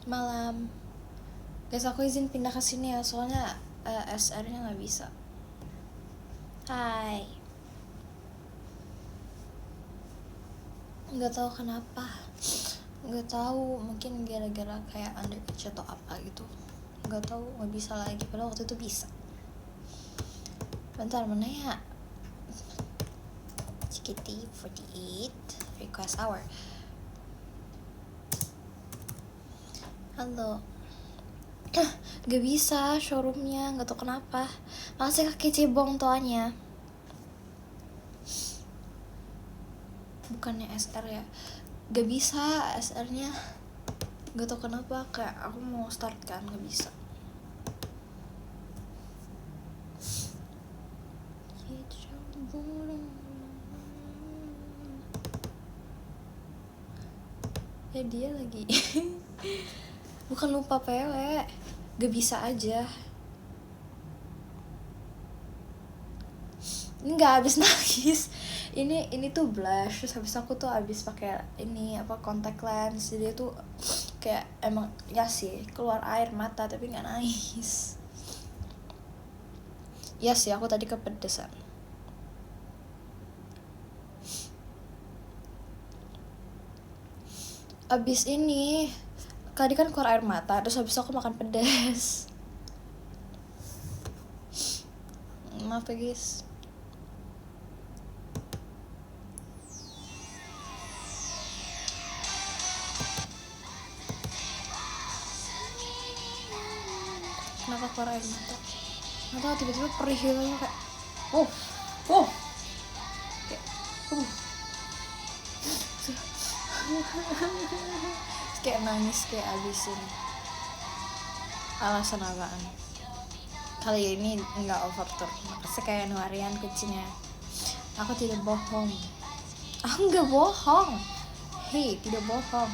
Malam. Guys, aku izin pindah ke sini ya, soalnya SR-nya nggak bisa. Hai. Nggak tahu kenapa. Nggak tahu, mungkin gara-gara kayak underage atau apa gitu. Nggak tahu, nggak bisa lagi. Padahal waktu itu bisa. Bentar, mana ya? Cikiti 48 request hour. Halo. Gak bisa showroomnya, gak tau kenapa. Masih kaki cebong toanya. Bukannya SR ya, gak bisa SR-nya. Gak tau kenapa, kayak aku mau start kan, gak bisa. Ya dia lagi bukan lupa PW, gak bisa aja. Ini nggak habis nangis. Ini tuh blush, terus habis aku tuh habis pakai ini apa contact lens, jadi tuh kayak emang ya sih keluar air mata tapi nggak nangis. Ya sih aku tadi kepedesan. Abis ini tadi kan keluar air mata, terus habis aku makan pedas. Maaf ya guys. Kenapa keluar air mata? Nggak tahu, tiba-tiba perih gitu kayak kayak nangis kayak abisin. Alasan apaan? Kali ini nggak overture, makanya kayak nuarian kucingnya. Aku tidak bohong. Aku nggak bohong. Hei, tidak bohong.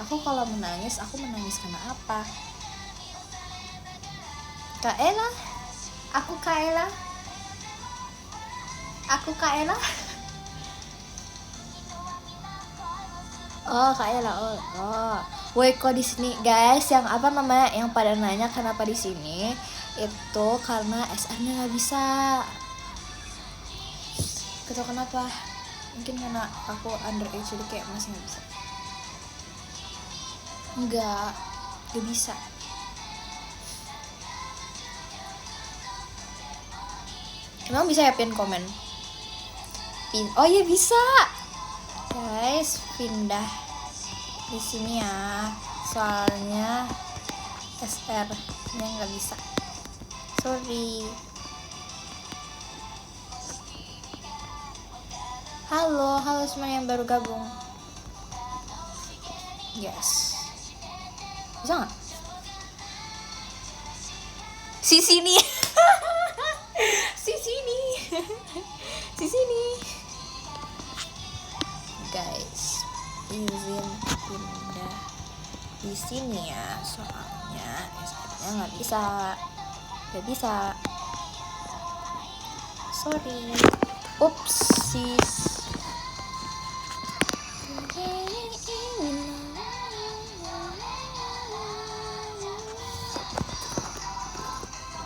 Aku kalau menangis, aku menangis karena apa? Kaela? Aku Kaela? Aku Kaela? Oh, Kaela. Oh. Woi, kok di sini guys, yang apa namanya, yang pada nanya kenapa di sini, itu karena SR-nya nggak bisa. Gak tau kenapa, mungkin karena aku underage jadi kayak masih nggak bisa. Nggak bisa. Emang bisa ya pin komen? Oh iya bisa. Guys, pindah di sini ya, soalnya SR-nya nggak bisa. Sorry. Halo semua yang baru gabung. Yes. Bisa nggak? Si sini. Si sini. Guys, izin pindah di sini ya, soalnya SR-nya nggak bisa. Sorry. Upsis.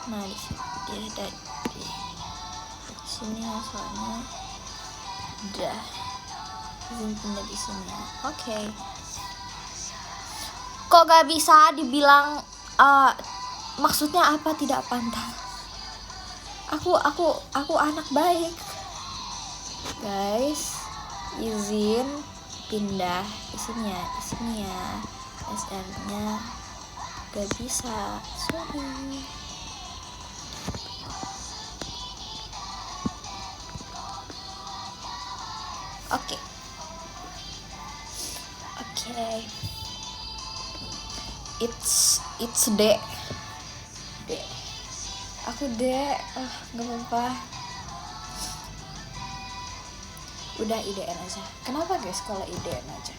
Nah di sini ya, soalnya udah izin pindah di sini. Oke. Kok gak bisa dibilang maksudnya apa tidak pantas? Aku anak baik. Guys, izin pindah di sini ya. SR-nya gak bisa. Sorry. Oke. It's D. Aku D. Gak apa-apa. Udah IDN aja. Kenapa guys kalau IDN aja?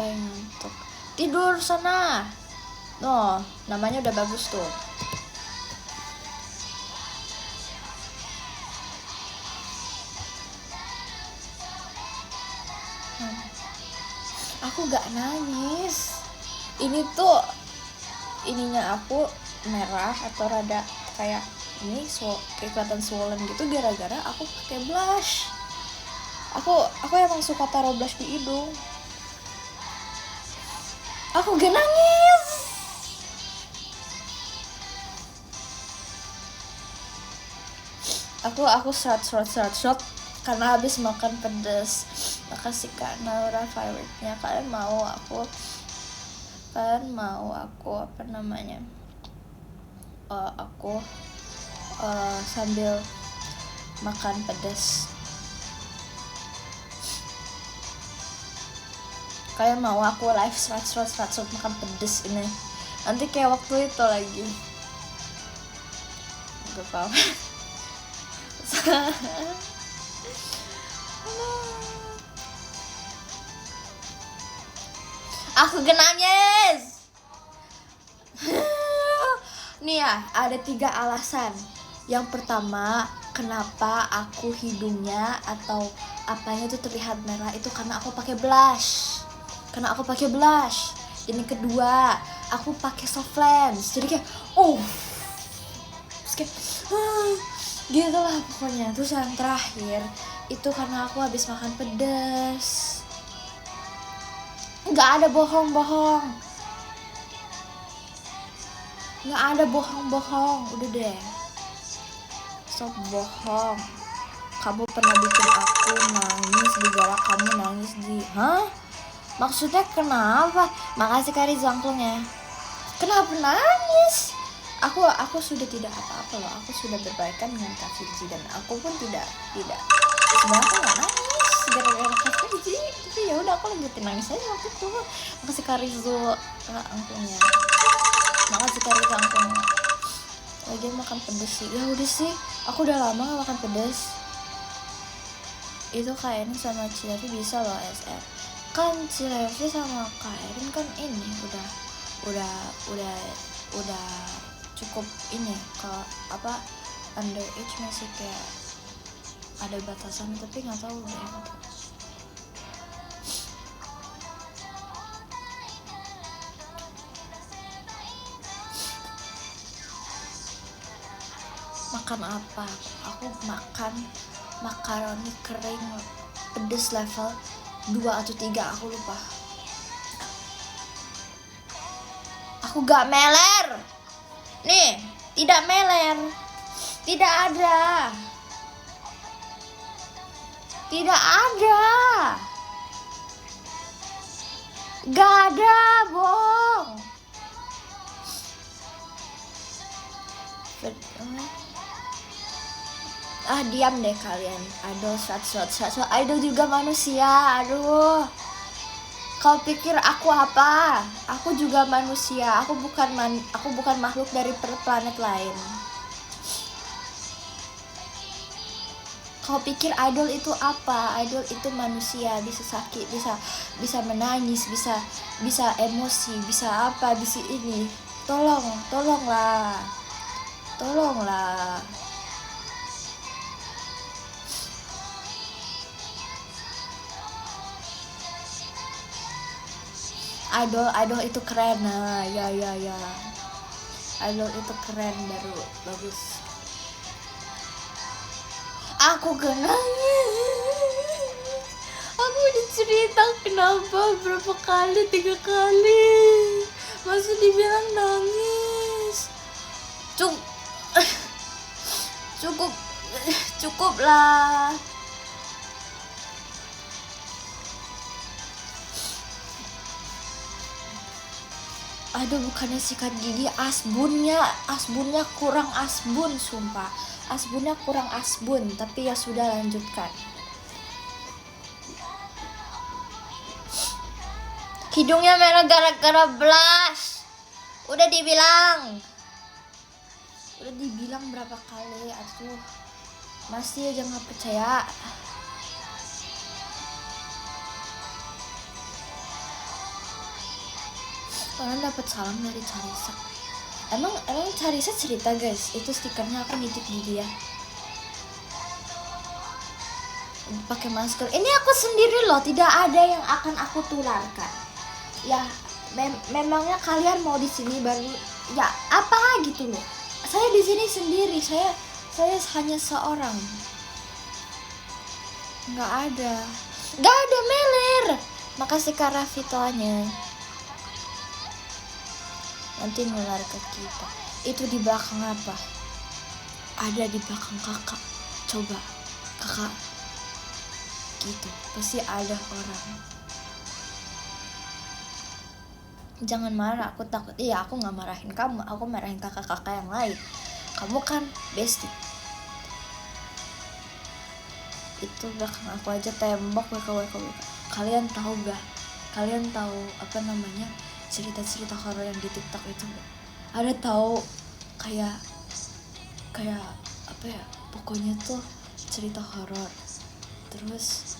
Baik, ngantuk. Tidur sana. No, namanya udah bagus tuh. Aku gak nangis. Ini tuh ininya aku merah atau rada kayak ini kelihatan swollen gitu gara-gara aku pakai blush. Aku emang suka taruh blush di hidung. Aku gak nangis. Aku short karena habis makan pedas. Makasih Kak Naura favorite-nya. Kalian mau aku apa namanya? Aku sambil makan pedas. Kalian mau aku live short makan pedas ini? Nanti kayak waktu itu lagi. Gak apa-apa. Aku nangis. Nih ya, ada 3 alasan. Yang pertama, kenapa aku hidungnya atau apanya tuh terlihat merah itu karena aku pakai blush. Yang kedua, aku pakai soft lens. Jadi kayak terus kayak gitu lah pokoknya. Terus yang terakhir itu karena aku habis makan pedas. Nggak ada bohong-bohong, udah deh, stop bohong. Kamu pernah bikin aku nangis gara-gara kamu nangis maksudnya kenapa? Makasih Kari Zangklong ya. Kenapa nangis? Aku sudah tidak apa-apa loh. Aku sudah berbaikan dengan Kak Firji dan aku pun tidak sebenarnya aku nggak nangis gara-gara Kak Firji, tapi ya udah aku lanjutin nangis aja waktu itu. Makasih Kak Rizo angklungnya. Makasih Kak Rizo angklungnya. Lagi makan pedas sih. Ya udah sih, aku udah lama gak makan pedas. Itu Kak Erin sama Cilevi bisa loh SR. Kan Cilevi sama Kak Erin kan ini udah cukup ini ke apa underage, masih kayak ada batasan tapi nggak tahu deh. Makan apa? Aku makan makaroni kering pedes level 2 atau 3, aku lupa. Aku gak meler. Nih, tidak meler. Tidak ada. Gak ada, bohong. Diam deh kalian. Idol shot. Idol juga manusia. Aduh. Kau pikir aku apa? Aku juga manusia. Aku bukan makhluk dari planet lain. Kau pikir idol itu apa? Idol itu manusia, bisa sakit, bisa menangis, bisa emosi, bisa apa, bisa ini. Tolonglah. Idol itu keren. Nah, ya. Idol itu keren, bagus. Aku nangis. Aku udah cerita kenapa berapa kali, 3 kali. Masih dibilang nangis. Cukup lah. Aduh, bukannya sikat gigi, asbunnya kurang asbun, sumpah. Asbunnya kurang asbun, tapi ya sudah, lanjutkan. Hidungnya merah gara-gara blush. Udah dibilang berapa kali, atuh. Masih aja nggak percaya. Kalian dapat salam dari Carissa. Emang Carissa cerita guys, itu stikernya aku nitip di dia. pakai masker. Ini aku sendiri loh, tidak ada yang akan aku tularkan. Ya, memangnya kalian mau di sini baru ya apa gitu loh. Saya di sini sendiri, saya hanya seorang. Nggak ada meler. Makasih Kak Rafitoanya. Nanti nular ke kita. Itu di belakang apa? Ada di belakang kakak. Coba kakak gitu, pasti ada orang. Jangan marah, aku takut. Iya, aku nggak marahin kamu, aku marahin kakak-kakak yang lain. Kamu kan bestie. Itu belakang aku aja tembok WKWK. Kalian tahu gak? Kalian tahu apa namanya cerita-cerita horor yang di TikTok itu gak? Ada tahu kayak apa ya? Pokoknya tuh cerita horor. Terus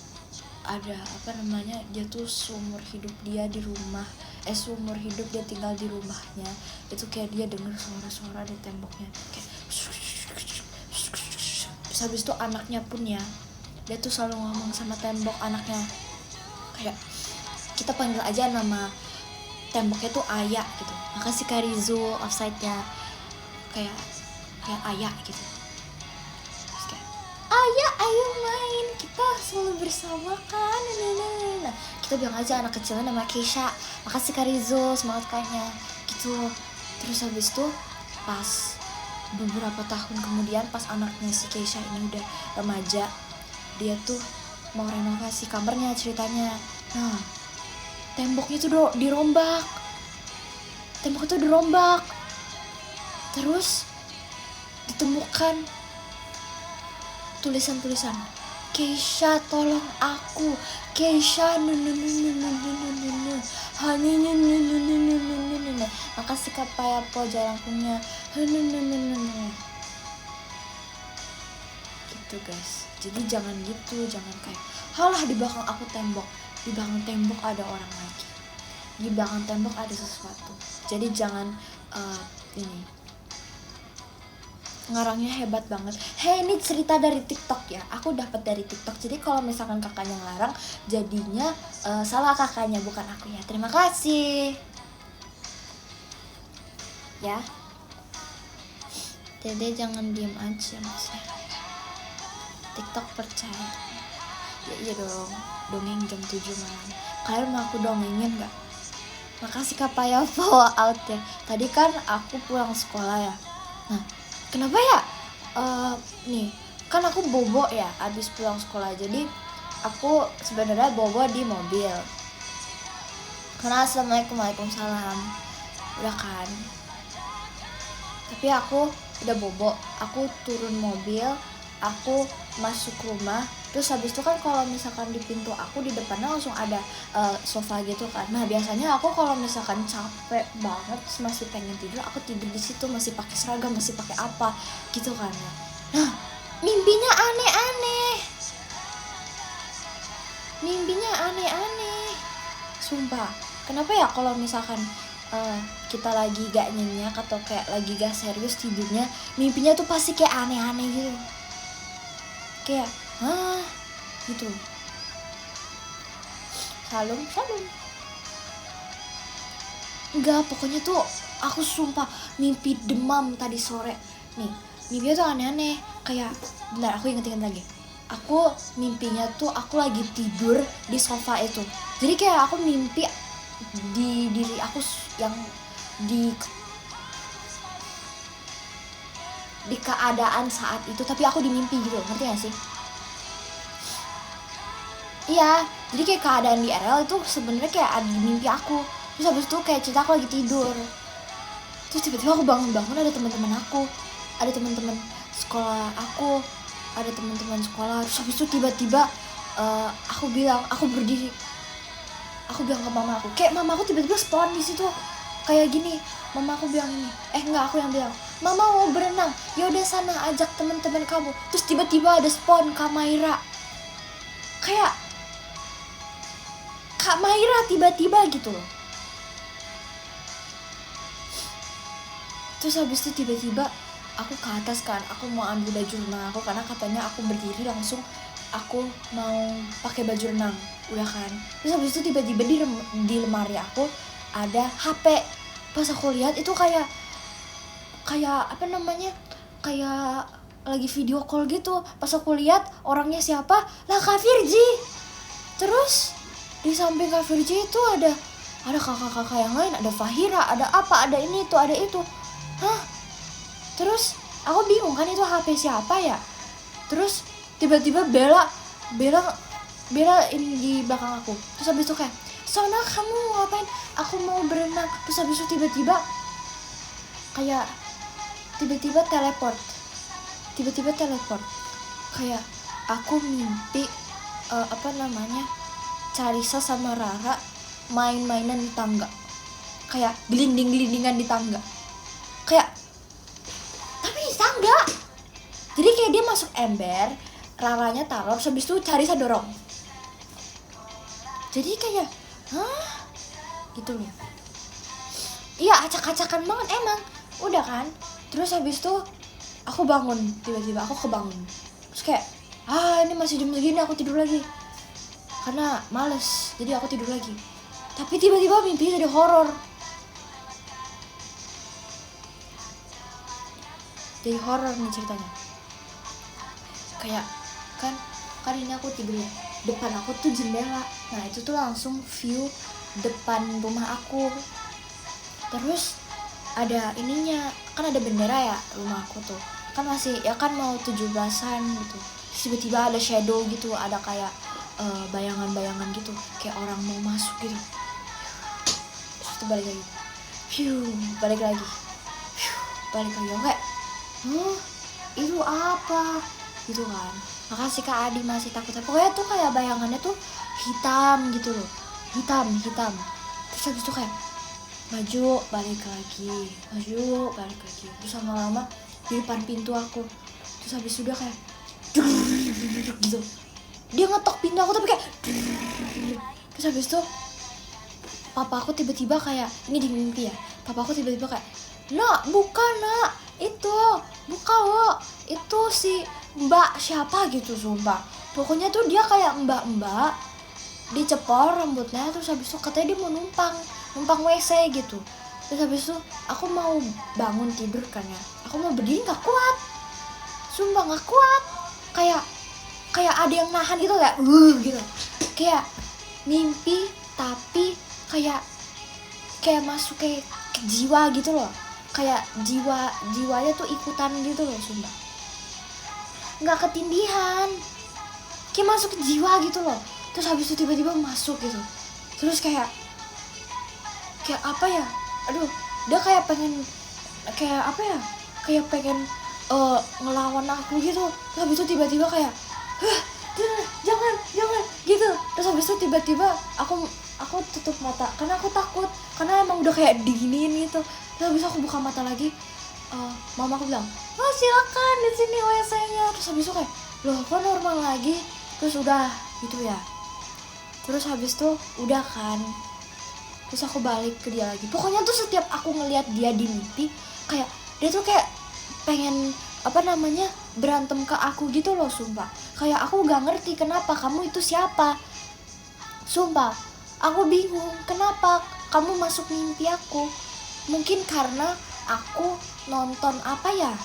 ada apa namanya, dia tuh seumur hidup dia di rumah, seumur hidup dia tinggal di rumahnya, itu kayak dia dengar suara-suara di temboknya kayak terus habis itu anaknya pun ya, dia tuh selalu ngomong sama tembok anaknya kayak, kita panggil aja nama temboknya tuh Ayah gitu. Makasih Kak Rizu offside-nya, kayak Ayah gitu. Terus kayak, Ayah ayo main, kita selalu bersama kan. Nah, kita bilang aja anak kecilnya nama Keisha. Makasih Kak Rizu, semangat kayaknya gitu. Terus habis itu pas beberapa tahun kemudian, pas anaknya si Keisha ini udah remaja, dia tuh mau renovasi kamarnya ceritanya. Nah, temboknya tuh dirombak. Tembok itu dirombak. Terus ditemukan tulisan-tulisan, Keisha tolong aku, Keisha makasih Kak Payapo jalangkungnya gitu guys. Jadi jangan gitu, jangan kayak halah di belakang aku tembok, di belakang tembok ada orang lagi, di belakang tembok ada sesuatu. Jadi jangan ini ngarangnya hebat banget. Hei, ini cerita dari TikTok ya, aku dapat dari TikTok. Jadi kalau misalkan kakaknya ngarang, jadinya salah kakaknya, bukan aku ya. Terima kasih ya. Dede jangan diem aja mas ya. TikTok percaya ya. Iya dong, dongeng jam 7 malam. Kalian mau aku dongengin gak? Makasih Kak Paya follow out ya. Tadi kan aku pulang sekolah ya. Nah, kenapa ya? Nih, kan aku bobo ya abis pulang sekolah. Jadi aku sebenarnya bobo di mobil. Karena assalamualaikum, waalaikumsalam. Udah kan. Tapi aku udah bobo. Aku turun mobil, aku masuk rumah. Terus habis itu kan kalau misalkan di pintu aku di depannya langsung ada sofa gitu kan. Nah biasanya aku kalau misalkan capek banget masih pengen tidur, aku tidur di situ masih pakai seragam, masih pakai apa gitu kan. Nah mimpinya aneh-aneh, sumpah. Kenapa ya kalau misalkan kita lagi gak nyenyak atau kayak lagi gak serius tidurnya, mimpinya tuh pasti kayak aneh-aneh gitu. Kayak gitu. Salam. Enggak, pokoknya tuh aku sumpah mimpi demam tadi sore. Nih, mimpinya tuh aneh-aneh. Kayak, bentar aku inget lagi. Aku mimpinya tuh aku lagi tidur di sofa itu. Jadi kayak aku mimpi di diri aku yang di keadaan saat itu, tapi aku di mimpi gitu, ngerti gak sih? Iya, jadi kayak keadaan di RL itu sebenarnya kayak ada di mimpi aku. Terus habis itu kayak cerita aku lagi tidur. Terus tiba-tiba aku bangun-bangun ada teman-teman aku, ada teman-teman sekolah aku, ada teman-teman sekolah. Terus habis itu tiba-tiba aku berdiri. Aku bilang ke mama aku, kayak mama aku tiba-tiba spawn di situ kayak gini. Mama aku bilang ini, enggak, aku yang bilang, mama mau berenang, yaudah sana ajak teman-teman kamu. Terus tiba-tiba ada spawn Kak Maira, kayak Kak Maira tiba-tiba gitu loh. Terus habis itu tiba-tiba aku ke atas kan, aku mau ambil baju renang aku karena katanya aku berdiri langsung aku mau pakai baju renang, udah kan. Terus habis itu tiba-tiba di lemari aku ada HP. Pas aku lihat itu kayak apa namanya, kayak lagi video call gitu. Pas aku lihat orangnya siapa, lah Kak Virgi. Terus di samping Kak Virgi itu ada kakak-kakak yang lain, ada Fahira, ada apa, ada ini itu, ada itu. Hah? Terus aku bingung kan itu HP siapa ya. Terus tiba-tiba Bella ini di belakang aku. Terus habis itu kayak, "Sana kamu ngapain?" "Aku mau berenang." Terus habis itu tiba-tiba kayak teleport. Kayak aku mimpi Carissa sama Rara main-mainan di tangga. Kayak gelinding-gelindingan di tangga. Kayak tapi di tangga. Jadi kayak dia masuk ember, Raranya taruh, habis itu Carissa dorong. Jadi kayak, hah? Gitu loh. Iya, acak-acakan banget emang. Udah kan? Terus habis itu aku bangun, tiba-tiba aku kebangun. Terus kayak, ini masih jam segini, aku tidur lagi. Karena males, jadi aku tidur lagi. Tapi tiba-tiba mimpi jadi horor. Jadi horor nih ceritanya. Kayak kan ini aku tidur ya. Depan aku tuh jendela. Nah, itu tuh langsung view depan rumah aku. Terus ada ininya, kan ada bendera ya rumah aku tuh. Kan masih ya kan mau 17-an gitu. Tiba-tiba ada shadow gitu, ada kayak bayangan-bayangan gitu, kayak orang mau masuk gitu. Terus itu balik lagi. Balik lagi. Kayak, itu apa? Gitu kan. Makasih Kak Adi masih takut. Pokoknya tuh kayak bayangannya tuh hitam gitu loh. Hitam. Terus habis itu kayak maju balik lagi. Terus lama-lama di depan pintu aku. Terus habis itu dia kayak gitu. Dia ngetok pintu aku tapi kayak. Terus habis itu papa aku tiba-tiba kayak, ini di mimpi ya. Papa aku tiba-tiba kayak, "Nak, buka nak. Itu, buka wo. Itu si Mbak siapa gitu sumpah." Pokoknya tuh dia kayak mbak-mbak, dicepol rambutnya. Terus habis itu katanya dia mau numpang WC gitu. Terus habis itu aku mau bangun tidur kan ya. Aku mau berdiri gak kuat. Sumpah gak kuat. Kayak ada yang nahan gitu kayak gitu. Kayak mimpi tapi kayak masuk ke jiwa gitu loh. Kayak jiwanya tuh ikutan gitu loh, sumpah. Nggak ketindihan, kayak masuk ke jiwa gitu loh. Terus habis itu tiba-tiba masuk gitu. Terus kayak apa ya, aduh, dia kayak pengen ngelawan aku gitu. Terus habis itu tiba-tiba kayak jangan gitu. Terus habis itu tiba-tiba aku tutup mata karena aku takut, karena emang udah kayak diginiin gitu. Terus habis itu aku buka mata lagi, mama aku bilang, silakan di sini WC-nya. Terus habis itu kayak, loh kok normal lagi. Terus udah gitu ya. Terus habis itu udah kan. Terus aku balik ke dia lagi. Pokoknya tuh setiap aku ngelihat dia di mimpi, kayak dia tuh kayak pengen berantem ke aku gitu loh, sumpah. Kayak aku gak ngerti kenapa kamu itu siapa. Sumpah, aku bingung kenapa kamu masuk mimpi aku. Mungkin karena aku nonton apa ya,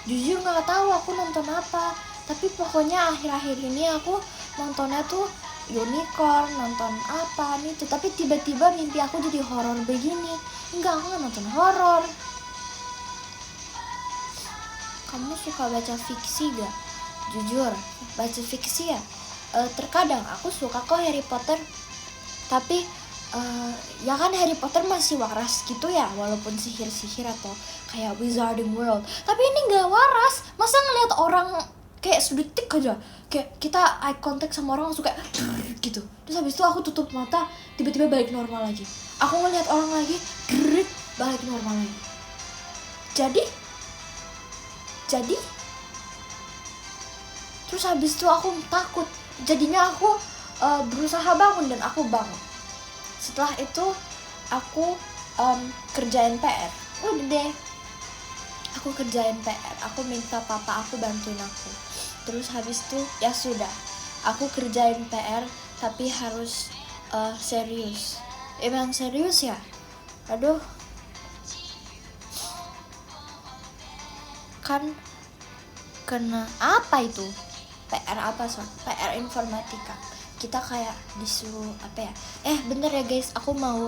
jujur gak tahu aku nonton apa. Tapi pokoknya akhir-akhir ini aku nontonnya tuh unicorn, nonton apa nih tuh. Tapi tiba-tiba mimpi aku jadi horor begini. Enggak, aku gak nonton horor. Kamu suka baca fiksi gak? Jujur, baca fiksi ya? Terkadang aku suka kok Harry Potter. Tapi ya kan Harry Potter masih waras gitu ya, walaupun sihir-sihir atau kayak Wizarding World. Tapi ini gak waras. Masa ngeliat orang kayak sedetik aja, kayak kita eye contact sama orang langsung kayak gitu. Terus habis itu aku tutup mata, tiba-tiba balik normal lagi. Aku ngeliat orang lagi, balik normal lagi. Jadi terus habis itu aku takut. Jadinya aku berusaha bangun dan aku bangun. Setelah itu aku kerjain PR. Udah deh, aku kerjain PR. Aku minta papa aku bantuin aku. Terus habis itu ya sudah, aku kerjain PR tapi harus serius. Emang serius ya? Aduh, kan kena apa itu? PR apa soal? PR informatika. Kita kayak disuruh apa ya? Bentar ya guys, aku mau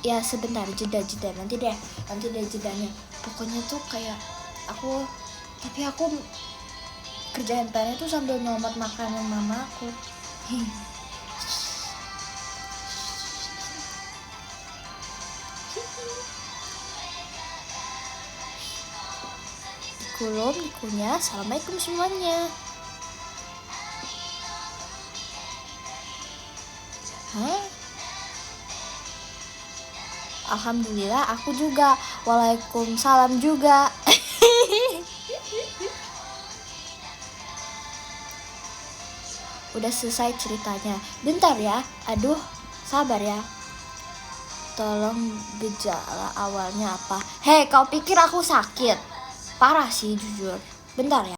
ya sebentar, jeda nanti deh jedanya. Pokoknya tuh kayak aku kerjain PR itu sambil nyomot makanan mama aku. Dikulum, dikunyah. Assalamualaikum semuanya. Alhamdulillah, aku juga. Waalaikumsalam juga. Udah selesai ceritanya. Bentar ya. Aduh, sabar ya. Tolong gejala awalnya apa? Hei, kau pikir aku sakit? Parah sih jujur. Bentar ya.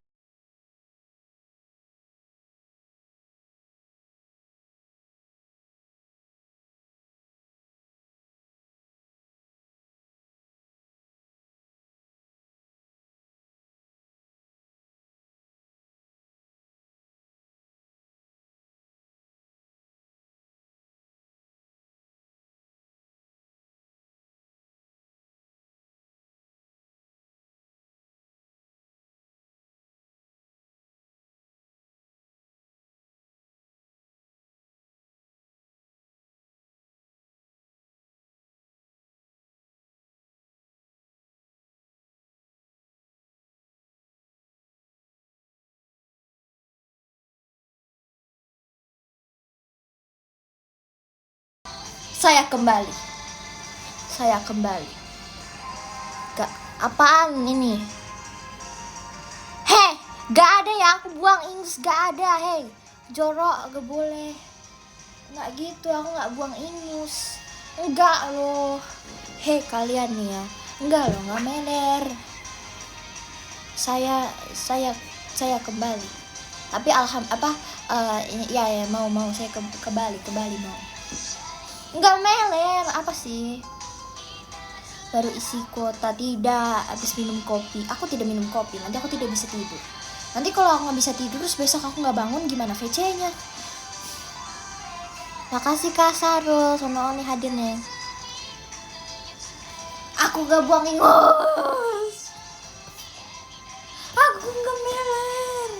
Saya kembali. Gak, apaan ini? Hei, gak ada ya, aku buang ingus, gak ada. Hei, jorok, gak boleh. Nggak gitu, aku nggak buang ingus. Enggak loh. Hei kalian nih ya, enggak loh, nggak meler. Saya kembali. Tapi ya mau saya kembali mau. Enggak meler, apa sih? Baru isi kuota, tidak. Habis minum kopi. Aku tidak minum kopi, nanti aku tidak bisa tidur. Nanti kalau aku nggak bisa tidur, terus besok aku nggak bangun, gimana VC-nya? Makasih Kak Sarul, sono nih hadirnya. Aku gak buang ingus. Aku gak meler.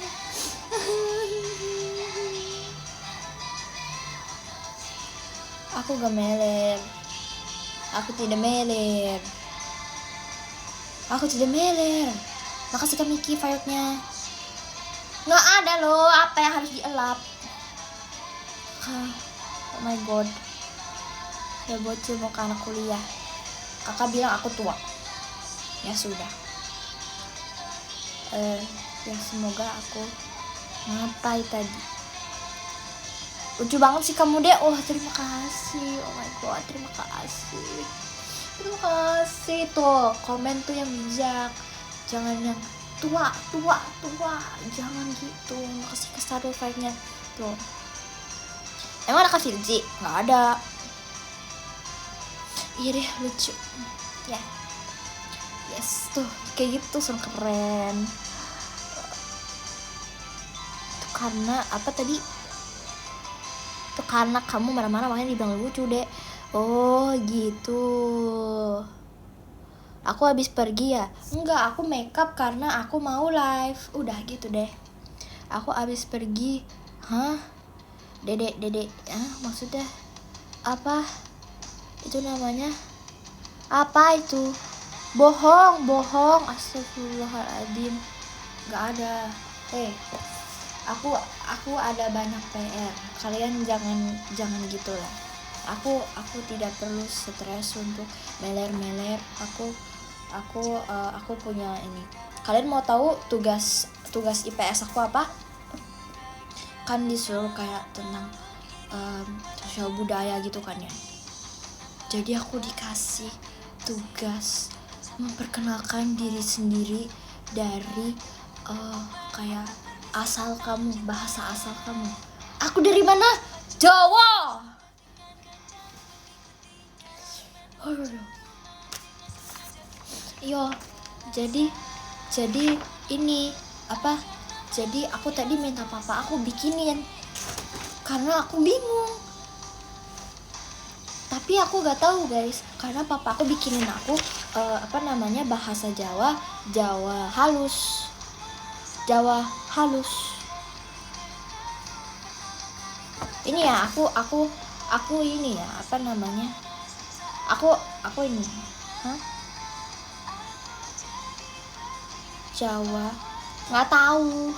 Aku gak meler. Aku tidak meler. Makasih Kak Miki file-nya. Nggak ada loh, apa yang harus dielap. Oh my god. Ya bocil mau ke anak kuliah. Kakak bilang aku tua. Ya sudah. Ya semoga aku ngapai tadi. Lucu banget sih kamu deh. Oh terima kasih. Oh my god, terima kasih. Tuh komen tuh yang bijak. Jangan yang tua. Jangan gitu. Makasih ke Stardoll 5-nya. Tuh. Emang ada Kak Filji? Nggak ada. Iya deh, lucu. Ya. Yes, tuh kayak gitu langsung keren. Tuh karena apa tadi? Tuh karena kamu marah-marah makanya dibilang lucu deh. Oh gitu. Aku habis pergi ya? Enggak, aku makeup karena aku mau live. Udah gitu deh. Aku habis pergi. Hah? Dedek. Maksudnya apa? Itu namanya apa itu? Bohong. Astagfirullahaladzim. Gak ada. Aku ada banyak PR. Kalian jangan gitu lah. Aku tidak perlu stres untuk meler. Aku punya ini. Kalian mau tahu tugas IPS aku apa? Kan disuruh kayak tentang sosial budaya gitu kan ya. Jadi aku dikasih tugas memperkenalkan diri sendiri dari kayak bahasa asal kamu. Aku dari mana? Jawa. Yo, jadi ini apa? Jadi aku tadi minta papa aku bikinin karena aku bingung. Tapi aku gak tahu guys, karena papa aku bikinin aku bahasa Jawa halus. Jawa halus. Ini ya aku ini ya aku ini. Jawa nggak tahu.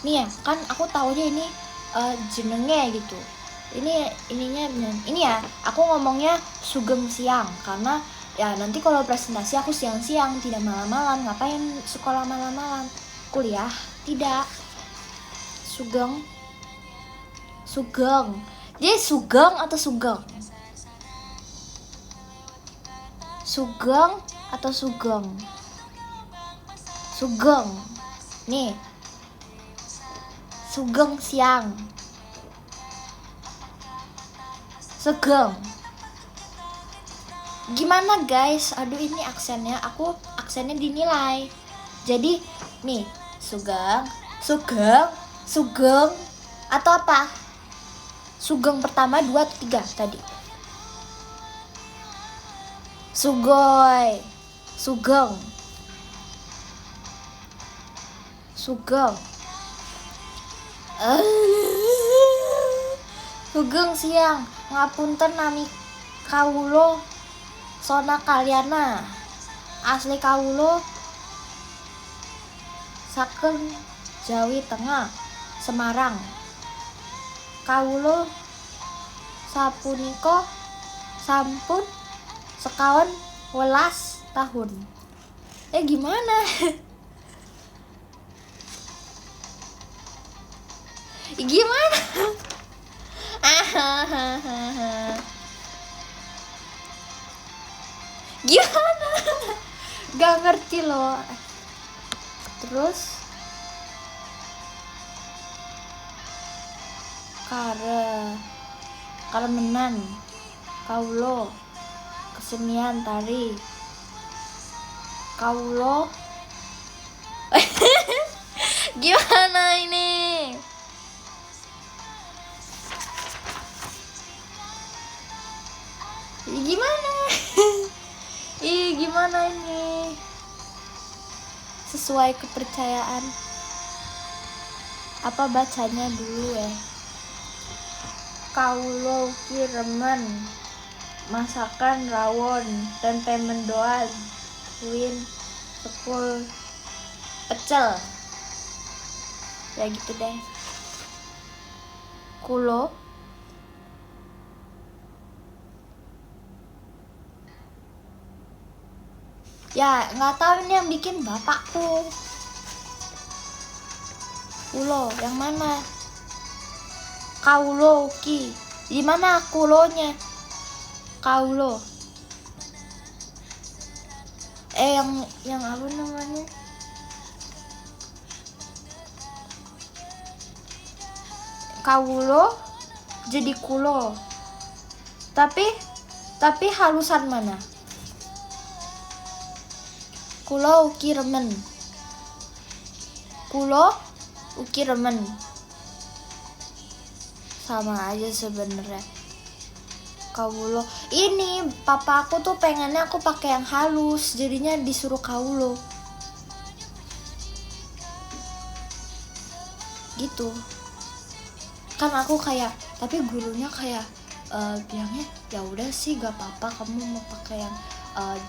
Nih ya kan aku taunya ini jenenge gitu. Ini ya aku ngomongnya sugeng siang karena ya nanti kalau presentasi aku siang-siang, tidak malam-malam. Ngapain sekolah malam-malam? Kuliah tidak. Sugeng. Jadi sugeng atau sugeng? Sugeng atau sugeng? Sugeng. Nih. Sugeng siang. Sugeng. Gimana guys? Aduh ini aksennya dinilai. Jadi nih, sugeng atau apa? Sugeng pertama 2 atau 3 tadi? Sugeng. Sugeng siang. Ngapunten nami kawulo sona kalyana. Asli kawulo saking Jawi Tengah, Semarang. Kawulo sapunika sampun sekawan 11 tahun. Gimana? Gimana? Gimana? Gak ngerti loh. Terus karemenan kawulo kesenian tari kawulo. Gimana ini? Gimana ini? Sesuai kepercayaan. Apa bacanya dulu Kawulo ki remen masakan rawon, tempe mendoan, win, sepul, pecel. Ya gitu deh. Kulo ya nggak tahu ini yang bikin bapakku. Kulo yang mana? Kawulo ki. Di mana kulonya? Kawulo. Yang apa namanya? Kawulo jadi kulo. Tapi halusan mana? Kulo uki remen. Kulo uki remen. Sama aja sebenarnya. Kawulo. Ini papa aku tuh pengennya aku pakai yang halus, jadinya disuruh kawulo. Gitu. Kan aku kayak, tapi gurunya kayak bilangnya ya udah sih gak apa-apa kamu mau pakai yang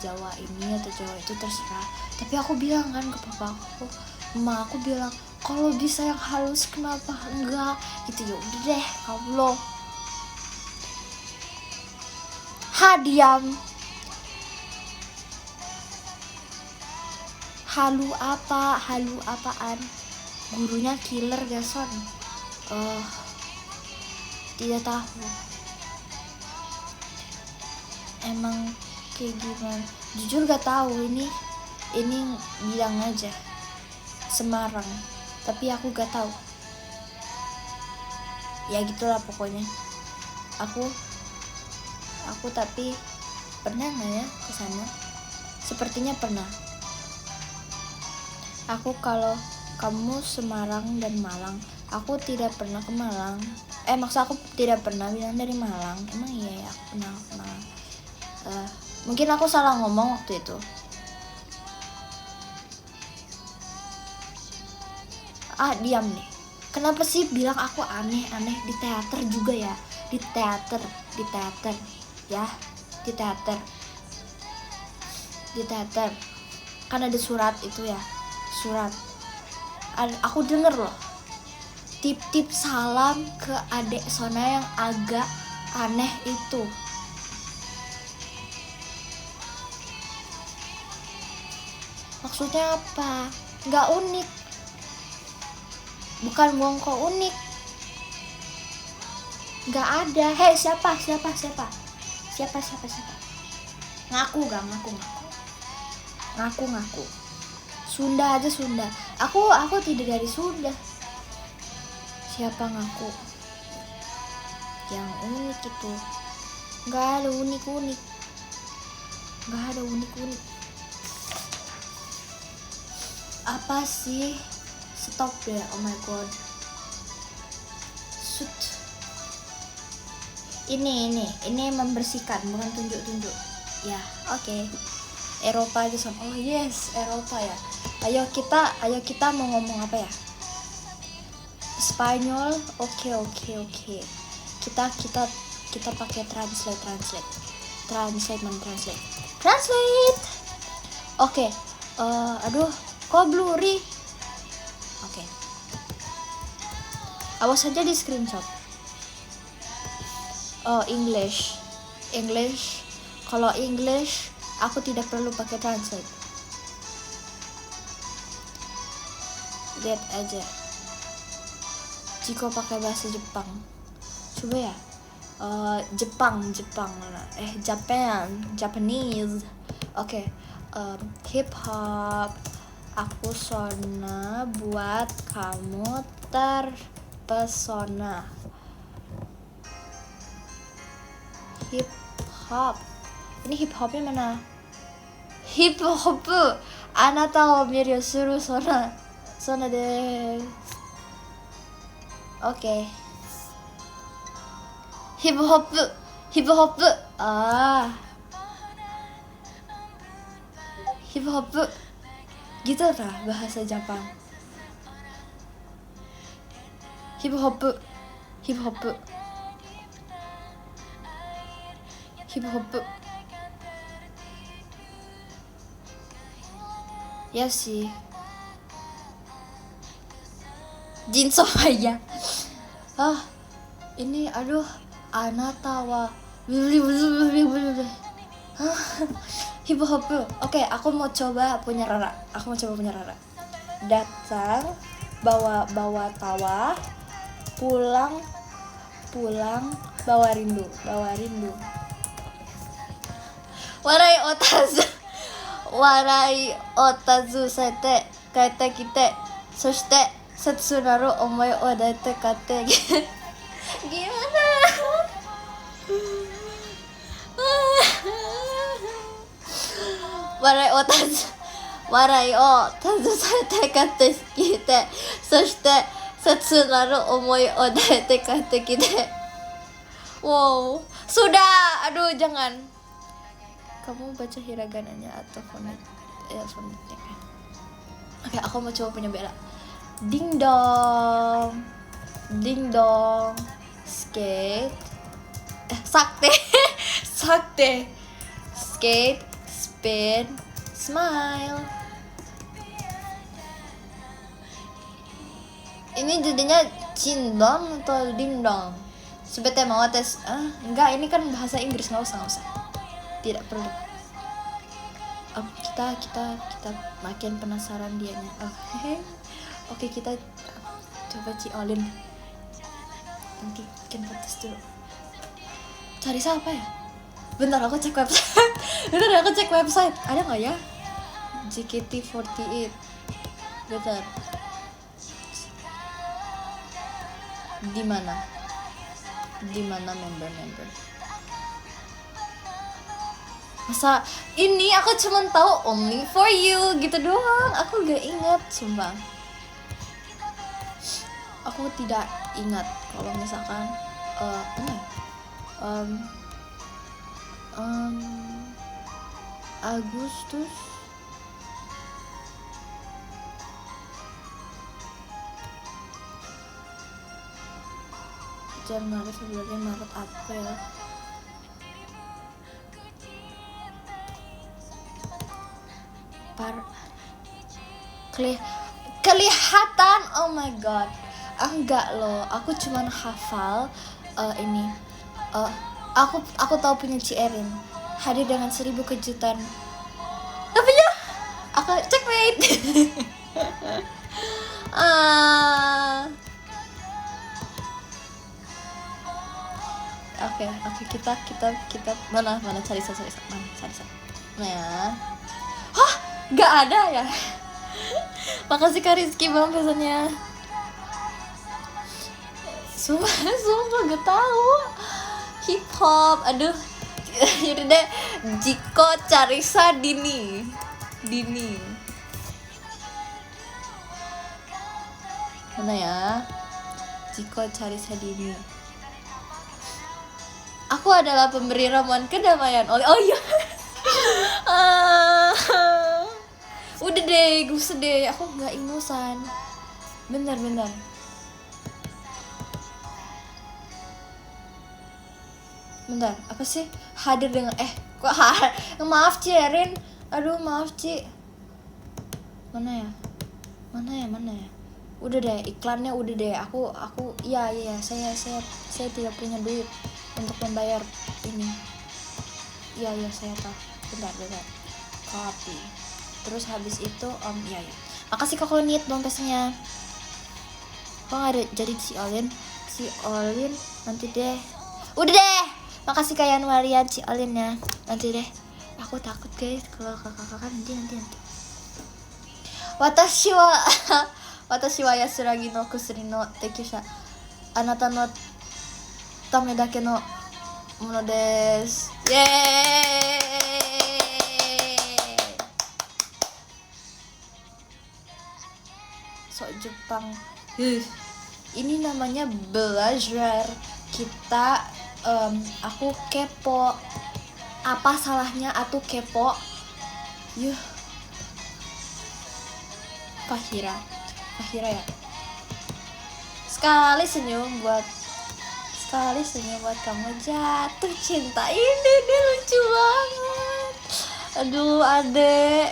Jawa ini atau Jawa itu terserah. Tapi aku bilang kan ke papa aku, mama aku bilang kalau bisa yang halus kenapa enggak gitu. Ya udah deh kawulo. Diam. Halu apaan? Gurunya killer gason. Tidak tahu. Emang kayak gimana? Jujur gak tahu ini bilang aja Semarang. Tapi aku gak tahu. ya gitulah pokoknya. Aku tapi pernah nggak ya ke sana? Sepertinya pernah. Aku kalau kamu Semarang dan Malang, aku tidak pernah ke Malang. Maksud aku tidak pernah bilang dari Malang. Emang iya ya, aku pernah ke Malang. Mungkin aku salah ngomong waktu itu. Diam nih. Kenapa sih bilang aku aneh-aneh di teater juga ya? Di teater ya, di teater. Kan ada surat itu ya, surat. Aku denger loh. Tip-tip salam ke adek Sona yang agak aneh itu. Maksudnya apa? Nggak unik. Bukan Wongko unik. Nggak ada. Hei, siapa? Ngaku. Sunda aja Sunda. Aku tidak dari Sunda. Siapa ngaku? Yang unik itu. Nggak ada unik. Apa sih? Stop deh, oh my god. Shoot. Ini membersihkan, bukan tunjuk-tunjuk. Ya, oke. Eropa aja sama. Oh yes, Eropa ya. Ayo kita mau ngomong apa ya? Spanyol. Oke. Kita pakai translate. Oke. Aduh, kok blurry? Oke. Awas saja di screenshot. English. Kalau English aku tidak perlu pakai translate. Lihat aja. Jika pakai bahasa Jepang, coba ya. Japanese. Oke. Hip hop. Aku Sona buat kamu terpesona. Hip hop. Ini hip hopnya mana? Hip hop. Anata o miru suru Sona desu. Oke. Hip hop. Hip hop. Gitu lah bahasa Jepang. Hip hop. Ya sih. Jinso ya. Ini aduh, Anata wa hip hop. Oke, aku mau coba punya Rara. Datang, bawa tawa, pulang, bawa rindu. Warai otazu saite kaete kite, soshite setsunaru omoi o daite kate. Gimana? Warai o tazu saite kate kite, soshite setsunaru omoi o daite kate kite. Wow, sudah. Aduh, jangan. Kamu baca hiragananya atau fonetiknya? Oke, aku mau coba punya Bella. Ding dong, skate, sakte, skate, spin, smile. Ini jadinya cindong atau ding dong? Sebetulnya mau tes? Enggak, ini kan bahasa Inggris, nggak usah. Tidak perlu. Kita makin penasaran dianya. Oke, kita coba Ciolin. Nanti bikin podcast dulu. Cari siapa ya? Bentar, aku cek website. Ada nggak ya? JKT48. Bentar. Di mana? Gimana member? Masa ini aku cuma tahu Only For You gitu doang. Aku gak ingat, sumpah. Aku tidak ingat kalau misalkan Agustus, Januari, Februari, Maret, April. Kelihatan, oh my god. Enggak loh, aku cuman hafal ini. Aku tahu punya Ci Erin. Hadir dengan 1000 kejutan. Apa ya? Aku checkmate. Oke, kita mana cari mana. Nah. Hah, nggak ada ya? Makasih Kak Rizky bang pesannya. Sumpah gak tahu. Hip hop, aduh. Jadi deh, Jiko Carissa Dini. Mana ya? Jiko Carissa Dini. Aku adalah pemberi ramuan kedamaian oleh. Oh iya. Udah deh, gue sedih. Aku nggak ingusan. Bentar. Apa sih? Hadir dengan kok maaf Ci Erin. Aduh, maaf Ci. Mana ya? Udah deh, iklannya udah deh. Aku iya, saya tidak punya duit untuk membayar ini. Iya, saya tahu. Bentar. Copy. Terus habis itu iya. Makasih Kak Konit dong pesannya. Kok nggak ada jadi si Olin nanti deh. Udah deh. Makasih Kak Yanwarian si Olin ya. Nanti deh. Aku takut guys kalau kakak nanti. Watashi wa yasuragi no kusuri no tekyusha. Anata no tame dake no mono desu. Yeay. Jepang. Ini namanya belajar. Kita aku kepo. Apa salahnya atuh kepo? Fahira ya. Sekali senyum buat kamu jatuh cinta. Ini dia lucu banget. Aduh, adek.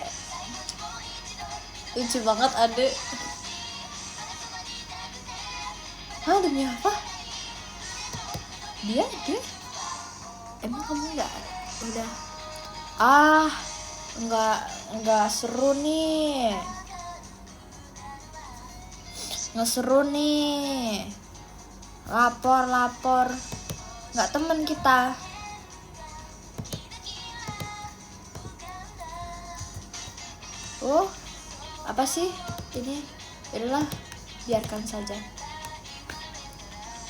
Lucu banget adek. Hah, demi apa? Dia? Emang kamu udah? Enggak seru nih. Lapor. Enggak temen kita. Apa sih ini? Yaudah, biarkan saja.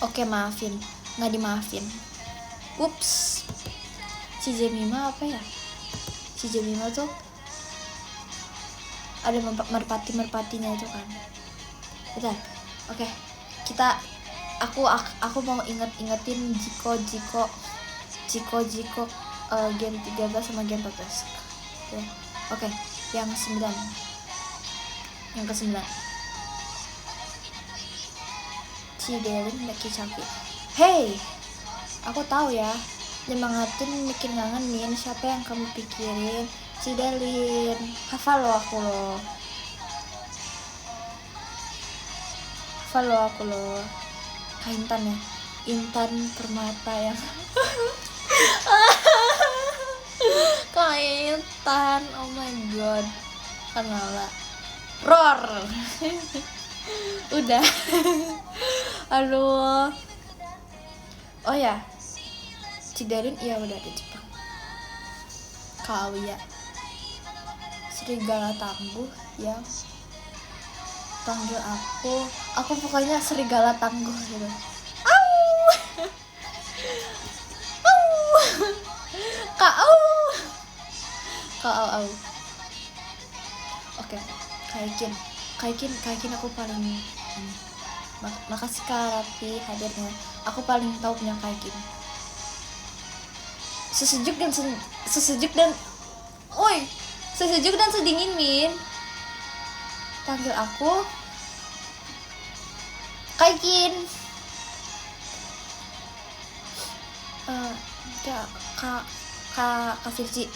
Oke, maafin. Nggak dimaafin. Ups. Si Jemima apa ya? Si Jemima tuh ada merpatinya itu kan. Bentar. Oke. Aku mau ingetin Jiko game 13 sama game 14. Oke. Yang ke-9. Cidelin lagi cantik. Hey, aku tahu ya. Nyemangatin, bikin ngangenin. Siapa yang kamu pikirin? Cidelin. Hafal lo aku lo. Kaintan ya. Intan Permata yang Kaintan. Oh my god. Kanala. Roar. Udah. Aduh. Oh ya, Cidarin iya udah di Jepang. Kawiya, serigala tangguh yang panggil aku pokoknya serigala tangguh gitu. Kau au. Oke, Kaikin aku paling ini. Makasih Kak Rapi hadirnya. Aku paling tahu punya Kaikin. Sesejuk dan sedingin Min. Panggil aku Kaikin. Kak Firji.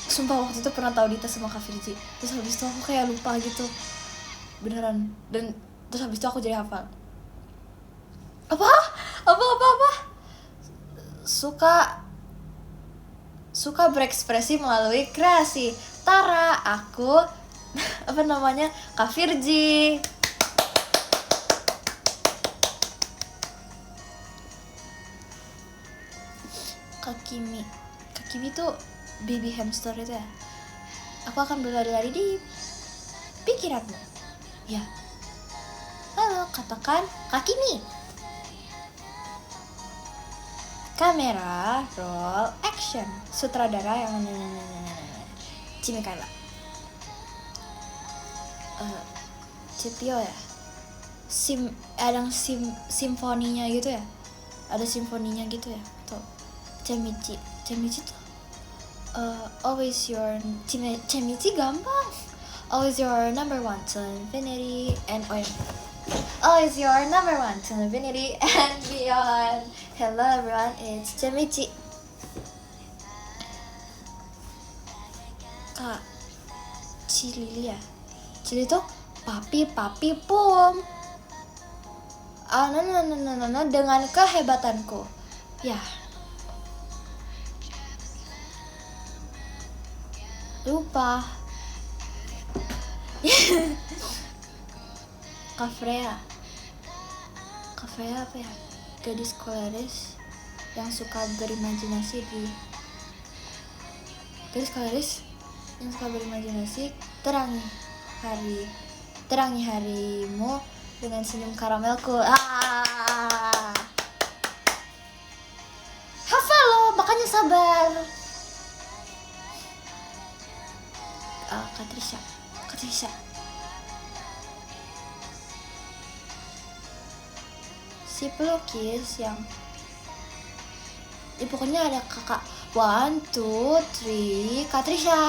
Sumpah waktu itu pernah tahu Dita sama Kak Firji. Terus habis itu aku kayak lupa gitu. Beneran. Dan terus habis itu aku jadi hafal. Apa? Suka berekspresi melalui kreasi. Tara, aku Kak Firji. Kak Kimi tuh baby hamster itu ya. Aku akan berlari-lari di pikiranmu. Ya. Halo, katakan Kak Kimi. Kamera, roll, action. Sutradara yang Cimikala. Cipio ya. Ada simfoninya gitu ya. Ada simfoninya gitu ya. Tuh. Chemichi tuh always your Chemichi gampang. Always your number one to infinity and always your number one to infinity and beyond. Hello everyone, it's Chemichi. Kak Cili ya. Cili tuh papi pum. Dengan kehebatanku. Ya. Lupa. Kak Freya apa ya? Gadis koleris yang suka berimajinasi terangi harimu dengan senyum karamelku. Hafal loh, makanya sabar. Katrisha. Si pelukis yang pokoknya ada kakak 1, 2, 3 Katrisha.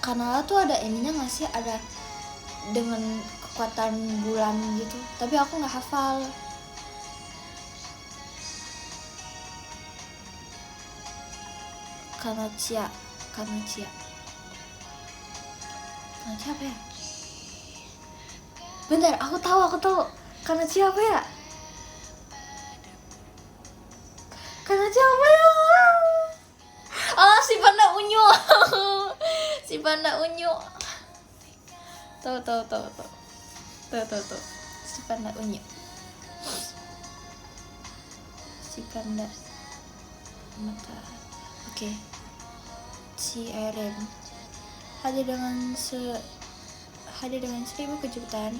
Kanala tuh ada ininya nggak sih, ada dengan kekuatan bulan gitu, tapi aku nggak hafal. Kanacia apa ya? Bentar, aku tahu. Kanacia apa ya? Oh, si panda unyu. Si panda unyu. Tuh. Si panda unyu. Si panda mata. Oke. Si Eren hadir dengan 1000 kejutan.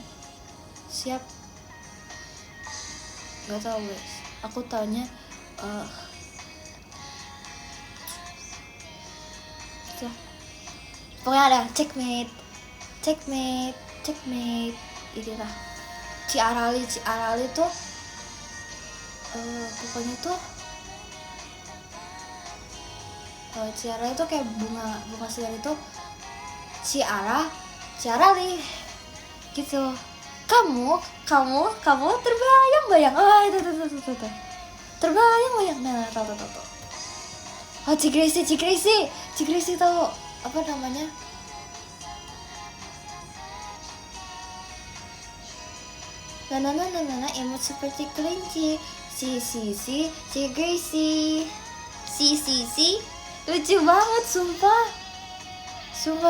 Siap. Gak tau guys. Aku taunya pokoknya ada checkmate. Inilah Ciarali tuh pokoknya tuh Ciara itu kayak bunga segar itu. Ciarali gitu. Kamu terbayang-bayang. Itu terbayang-bayang. Nah, tahu. Oh, Cigresi tahu apa namanya? Imut seperti kelinci. Cigresi. Lucu banget, sumpah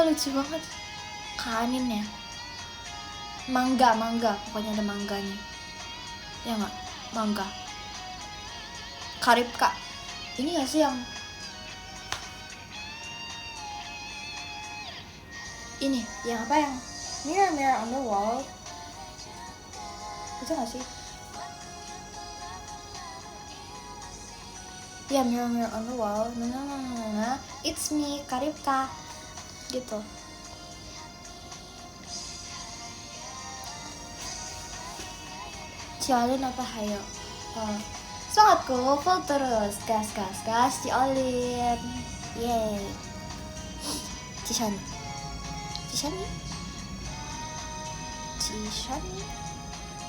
lucu banget. Kanin ya. Mangga, pokoknya ada mangganya. Ya nggak? Mangga. Karipka. Ini nggak sih yang ini? Yang apa yang mirror on the wall? Bisa gak sih? Ya, mirror mirror on the wall, nah, it's me, Karipka, gitu. Ciolin apa hayo? Semangatku full terus, gas Ciolin, yeay.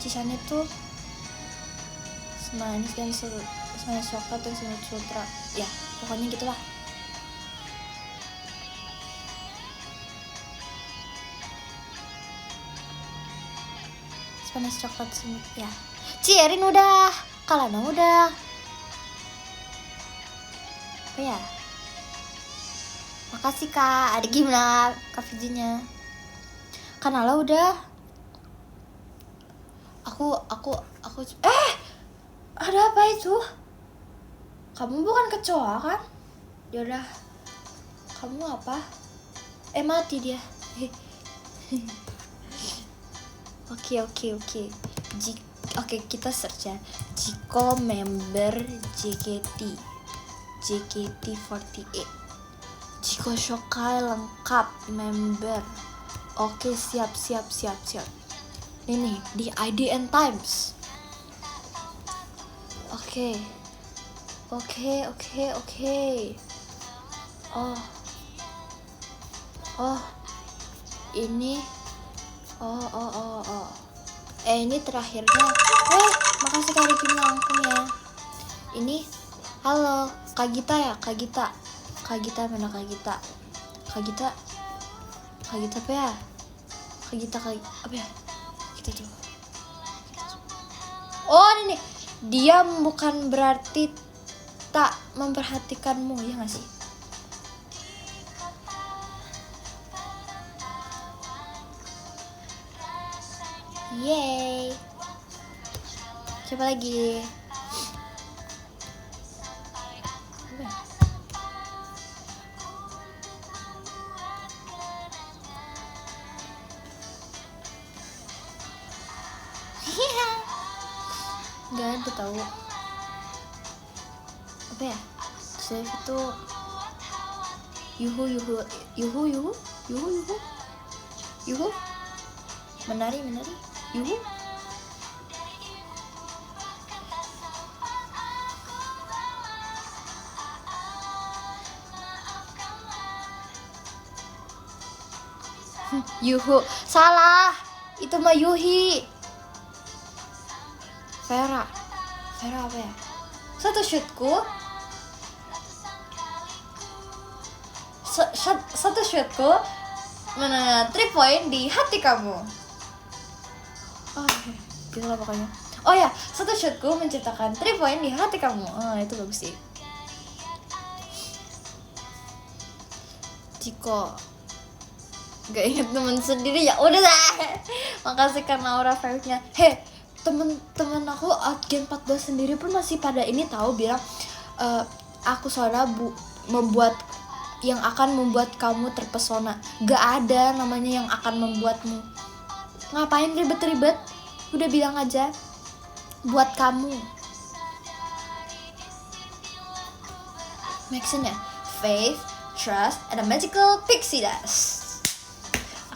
Cishani tuh semanis dan semanis coklat dan semut sutra, ya pokoknya gitulah. Semanis coklat semut, ya. Cierin udah, Kalana udah, apa ya? Makasih kak, ada gimana kak videonya? Kanala udah. Aku ada apa itu? Kamu bukan kecoa kan? Yaudah, kamu apa? Mati dia. Oke. Oke, kita search ya. Jiko member JKT48. Jiko Shokai lengkap member. Oke, siap. Ini di IDN Times. Oke. Oh. Ini. Oh. Ini terakhirnya. Makasih Kak Riki melangkung ya. Ini. Halo, Kak Gita ya, Kak Gita mana Kak Gita? Kak Gita apa ya? Kak Gita apa ya? Kita tuh. Oh, ini nih. Dia bukan berarti tak memperhatikanmu, ya nggak sih? Yeay. Siapa lagi? Gak ada tahu. Apa ya? Save itu yuhu menari yuhu. Yuhu salah, itu mah Yuhi. Vera apa ya? Satu shootku mana 3 point di hati kamu. Gitu lah pokoknya. Oh ya, satu shootku menciptakan 3 point di hati kamu. Itu bagus sih. Ciko gak inget temen sendiri, ya udah lah. Makasih karena aura vibe-nya. Temen aku Gen 14 sendiri pun masih pada ini tahu, bilang aku soalnya membuat yang akan membuat kamu terpesona. Gak ada namanya yang akan membuatmu. Ngapain ribet-ribet? Udah bilang aja buat kamu. Maxine ya, faith, trust, and a magical pixie dust.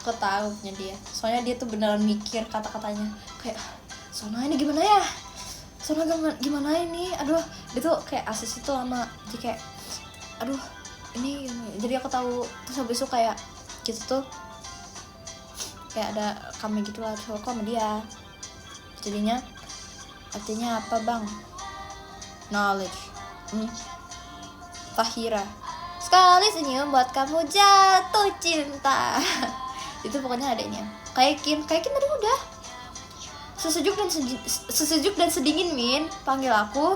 Aku tahu punya dia. Soalnya dia tuh beneran mikir kata-katanya. Kayak, Sona ini gimana ya? Sona gimana ini? Aduh, dia tuh kayak asis itu lama. Jadi kayak, aduh, ini. Jadi aku tahu. Terus habis itu kayak gitu tuh. Kayak ada kami gitu lah. Terus aku sama dia. Jadinya, artinya apa bang? Knowledge. Fahira. Sekali senyum buat kamu jatuh cinta. Itu pokoknya adanya. Kaikin tadi udah. Sesejuk dan sedingin Min, panggil aku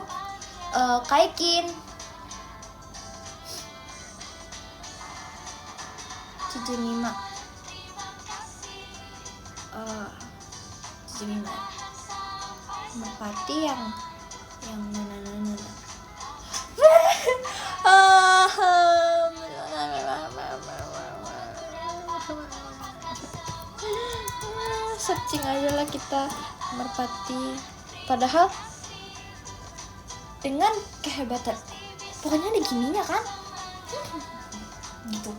Kaikin. Cicimima. Cicimima. Merpati yang mana. Searching aja lah kita. merpati. Padahal dengan kehebatan, pokoknya ada gininya kan, gitu.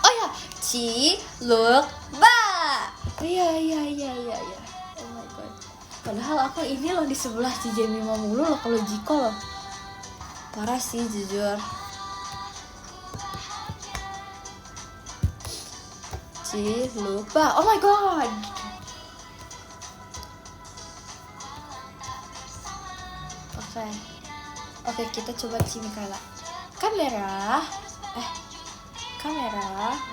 Oh ya, Cilukba. Iya. Oh my god. Padahal aku ini loh di sebelah Cijemima mulu loh kalau Jiko loh. Parah sih jujur. Cilukba. Oh my god. Oke, kita coba Cimikala. Kamera,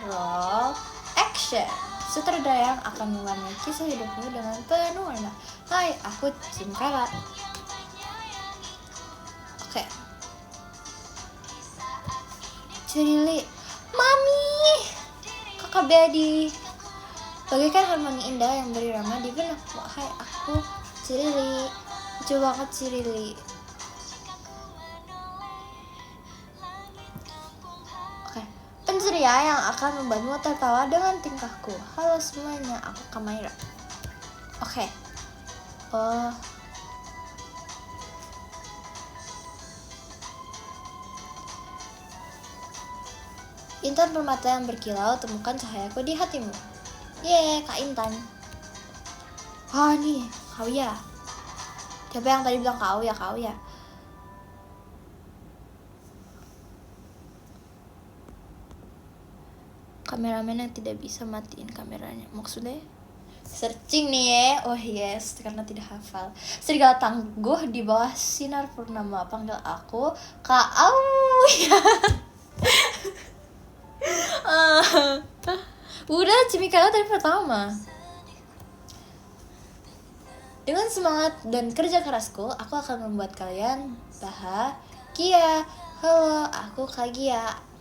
roll, action. Sutradara yang akan mewarnai kisah hidupmu dengan penuh warna. Hai, aku Cimikala. Oke. Cirili, Mami, Kakak Bedi. Bagaikan harmoni indah yang berirama di benakmu. Hai, aku Cirili. Coba banget Cirili. Penceria yang akan membuatmu tertawa dengan tingkahku. Halo semuanya, aku Kamaira. Oke. Intan permata yang berkilau, temukan cahayaku di hatimu. Yeay, Kak Intan. Oh nih, Kauya. Siapa yang tadi bilang Kauya? Kameramen yang tidak bisa matiin kameranya. Maksudnya searching nih ya. Oh yes, karena tidak hafal. Serigala tangguh di bawah sinar purnama, panggil aku Kak Auya. Udah Cimikala tadi pertama. Dengan semangat dan kerja kerasku, aku akan membuat kalian bahagia. Halo, aku Kak Gia.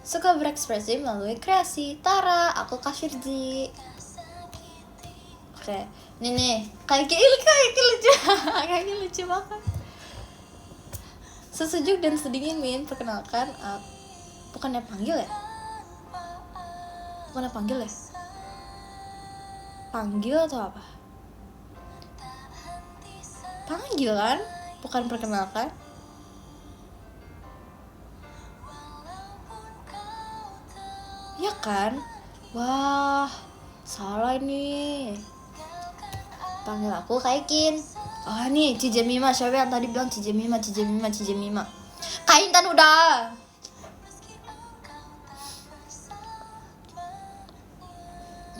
Suka berekspresi melalui kreasi. Tara, aku Kak Firji. Oke, nih kayak lucu. Kayaknya lucu banget. Sesejuk dan sedingin Min, perkenalkan, bukannya panggil ya? Panggil atau apa? Panggil kan? Bukan perkenalkan. Ya kan? Wah, salah nih. Panggil aku Kaikin. Oh nih, Cijemima. Siapa yang tadi bilang Cijemima? Kak Intan udah.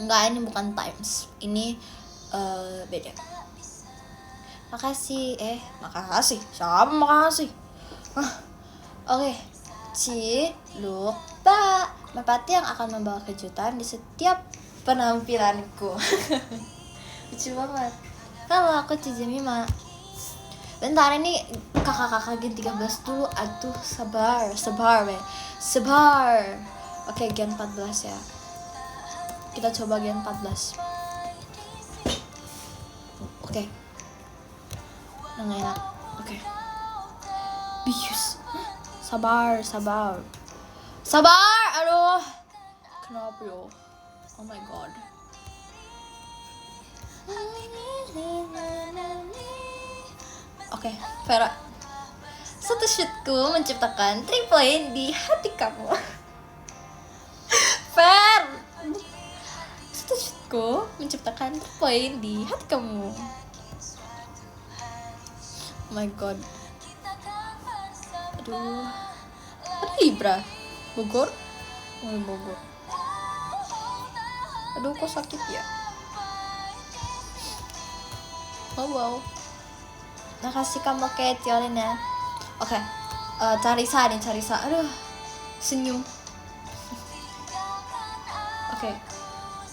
Enggak, ini bukan Times. Ini beda. Makasih. Siapa makasih? Oke. Cilukba, merpati yang akan membawa kejutan di setiap penampilanku. Lucu banget. Halo, aku Cijemima. Bentar, ini kakak-kakak gen 13 dulu. Aduh, sabar. Oke, gen 14 ya. Kita coba gen 14. Oke. Nggak enak. Oke. Bius. Sabar. Aduh. Kenapa yo? Oh my god. Oke, Vera. Satu shootku menciptakan 3 poin di hati kamu. Fer. Satu shootku menciptakan 3 poin di hati kamu. Oh my god. Aduh. Ada Libra. Bogor. Aduh, kok sakit ya? Oh wow. Makasih kamu kayak Tiolin ya. Oke. Carisa. Aduh. Senyum. Oke.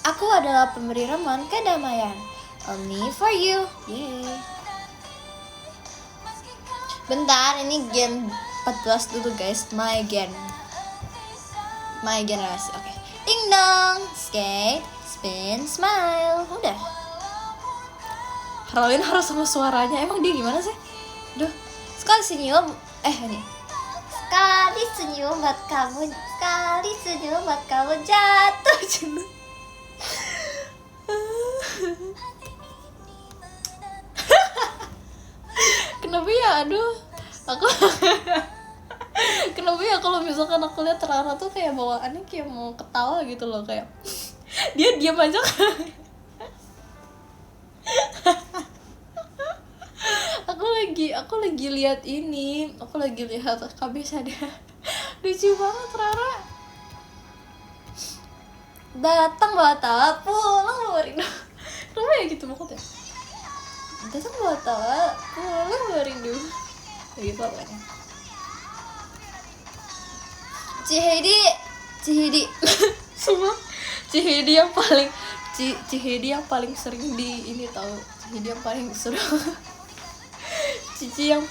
Aku adalah pemberi ramuan kedamaian. Only for you. Yeay. Bentar, ini gen 14 dulu guys. My generasi. Oke. Ding dong. Skate, spin, smile. Udah. Harolin harus sama suaranya. Emang dia gimana sih? Duh. Sekali senyum. Ini. Sekali senyum buat kamu, sekali senyum buat kamu jatuh cinta. Kenapa ya, aduh, aku kenapa ya kalau misalkan aku lihat Rara tuh kayak bawaannya kayak mau ketawa gitu loh, kayak dia diam aja. aku lagi lihat ini, aku lagi lihat kabisa dia. Lucu banget Rara. Datang bawa tawa, pulang bawa rindu. Kenapa ya gitu banget ya? Datang bawa tawa, pulang bawa rindu. Gitu apanya? Cihedi. Semua Cihedi yang paling Cihedi yang paling sering di ini tahu. Cihedi yang paling seru. Cici yang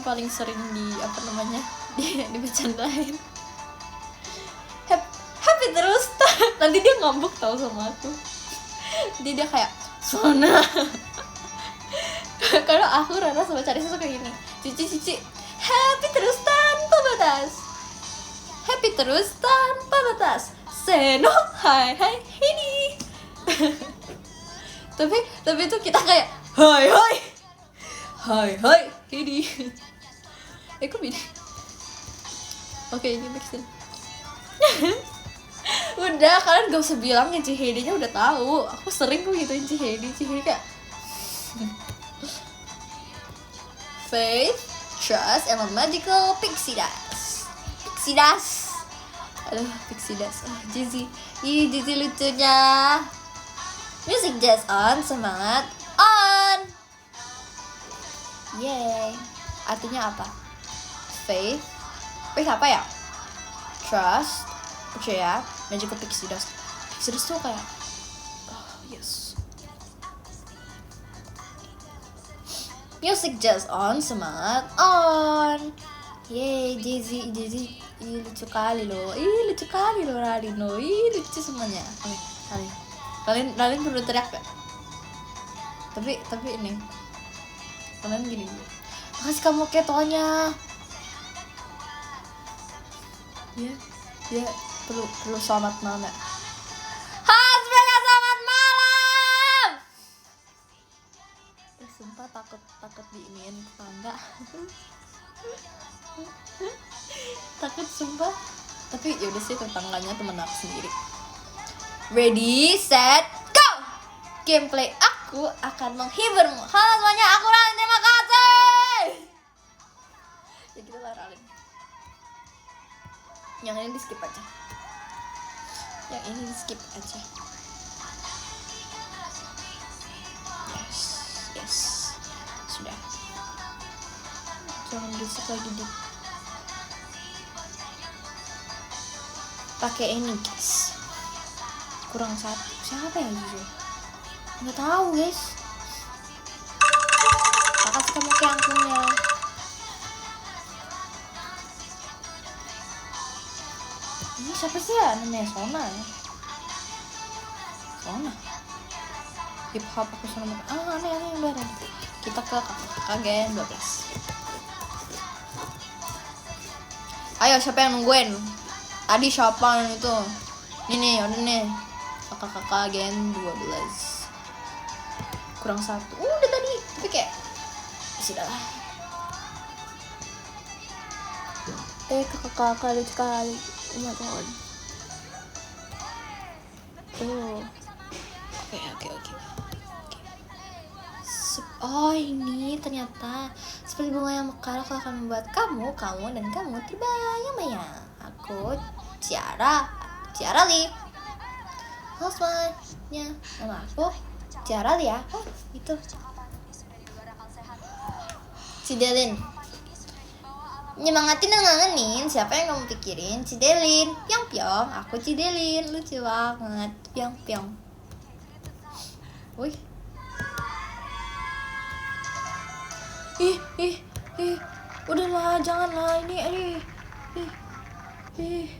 paling sering di apa namanya? Di bercandain. Happy terus. Nanti dia ngambek tahu sama aku. Jadi dia kayak Sona. Kalau aku Rara sama Carissa suka gini. Cici happy terus tanpa batas. Happy terus tanpa batas. Seno hai ini. tapi itu kita kayak hai ini. Kok beda. Oke, ini mixin. Udah, kalian gak usah bilang ya Cihedi-nya udah tahu. Aku sering kok gituin Cihedi kayak faith, trust, and a magical pixie dust. Aduh, pixie dust. Jizzy lucunya. Music jazz on, semangat on. Yay. Artinya apa? Faith apa ya? Trust, percaya, magical pixie dust. Pixie dust tuh kayak yes. Music jazz on, semangat on. Yay, Jizzy lucu kali loh. Ralino. Lucu semuanya. Kalian perlu teriak gak? Tapi ini kalian gini dulu. Makasih kamu ketonya. Ya perlu selamat malam ya. Semuanya selamat malam. Sumpah takut diiniin tetangga. Takut sumpah. Tapi yaudah sih, tetangganya temen aku sendiri. Ready, set, go! Gameplay aku akan menghiburmu. Halo semuanya, aku Ralin, terima kasih. Ya gitu lah Ralin. Yang ini di skip aja. Yes. Sudah. Jangan berisik lagi di. Pakai ini guys. Kurang satu. Siapa yang jujur? Nggak tahu guys. Makasih kamu ke angkunya. Ini siapa sih ya? Namanya Sona ya? Sona hip hop aku Sona. Aneh udah. Kita ke KGN 12. Ayo, siapa yang nungguin? Tadi siapa yang itu? Ini udah nih. Kakak Gen 12 kurang satu. Udah tadi, tapi kayak sudah lah. Kakak lucu sekali. Oh my god. Oke. Oh ini ternyata seperti bunga yang mekar, aku akan membuat kamu dan kamu terbayang-bayang. Aku Ciara Li. Halo semuanya, nama aku Ciara Li ya. Itu Cidelin. Nyemangatin dan ngangenin, siapa yang kamu pikirin? Cidelin. Pyong, aku Cidelin. Lucu banget. Pyong. Wih. Ih. Udahlah, janganlah ini. Ih.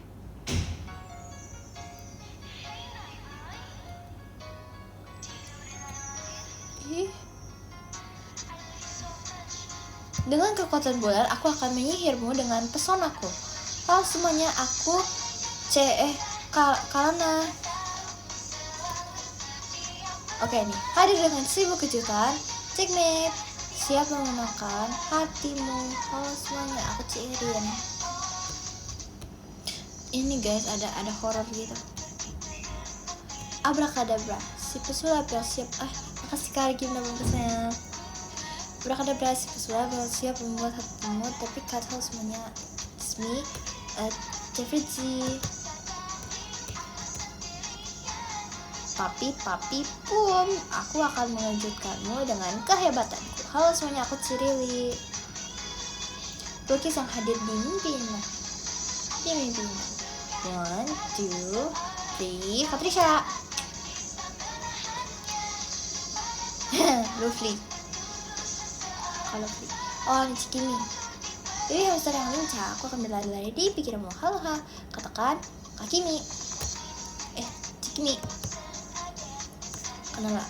Dengan kekuatan bulan, aku akan menyihirmu dengan pesonaku. Halo semuanya, aku Kalana. Oke nih, hadir dengan 1000 kejutan. Checkmate, siap memenangkan hatimu. Halo semuanya, aku Cirin. Ini guys, ada horor gitu. Abrakadabra, si pesulap yang siap. Makasih kali game dan membesarnya. Abrakadabra, si pesulap yang siap membuat hatimu. Tapi kata semuanya, it's me, Jeffrey G. Papi pum, aku akan mengejutkanmu dengan kehebatanku. Halo semuanya, aku Cirili. Lukis yang hadir di mimpi indah. Di mimpi indah. 1, 2, 3, Patricia. Lovely. Kalau Lovely. Oh, ini Cikimi. Jadi hamster yang lincah, aku akan berlari-lari di pikiranmu. Halo, katakan Kakimi. Cikimi. Kenapa?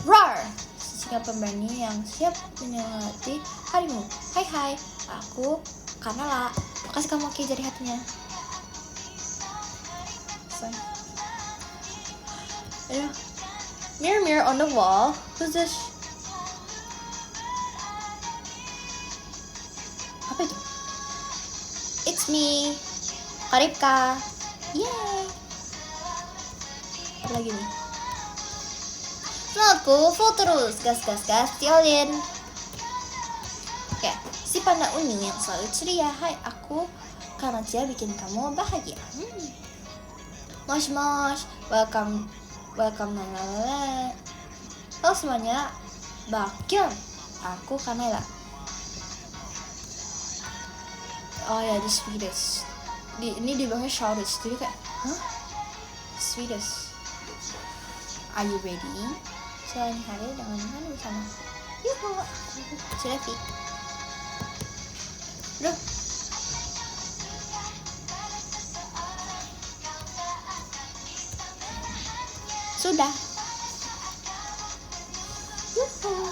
Roar! Singa pemberani yang siap menyemangati harimu. Hai, aku Kanala. Makasih kamu oke jari hatinya. Ayo. Mirror on the wall. Who's this? Apa itu? It's me, Karipka. Yay! Apa lagi nih? Semangatku full terus, gas, Tiolin. Oke, si panda unik yang selalu ceria. Hai, aku karena dia bikin kamu bahagia. Mosh, welcome. Halo semuanya, Bakyun. Aku Kanela. Oh ya, the Swedish. Ini dibilangnya Swedish, jadi kayak, Swedish. Are you ready? Selain hari dengan mana bersama? Yuhu, Cilevi. Duh. Sudah. Yuhu.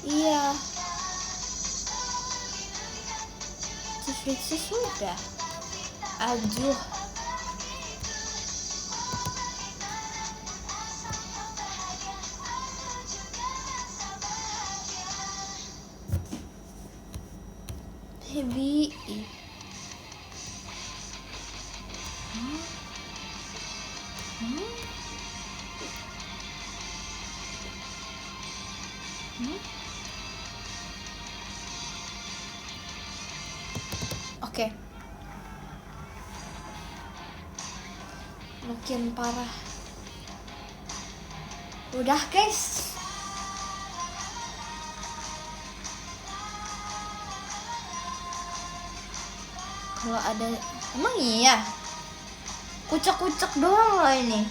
Iya. Difriksi sudah. Aduh. Heavy. Oke. Makin parah. Udah guys. Kalau ada, emang iya. Kucek doang lah ini.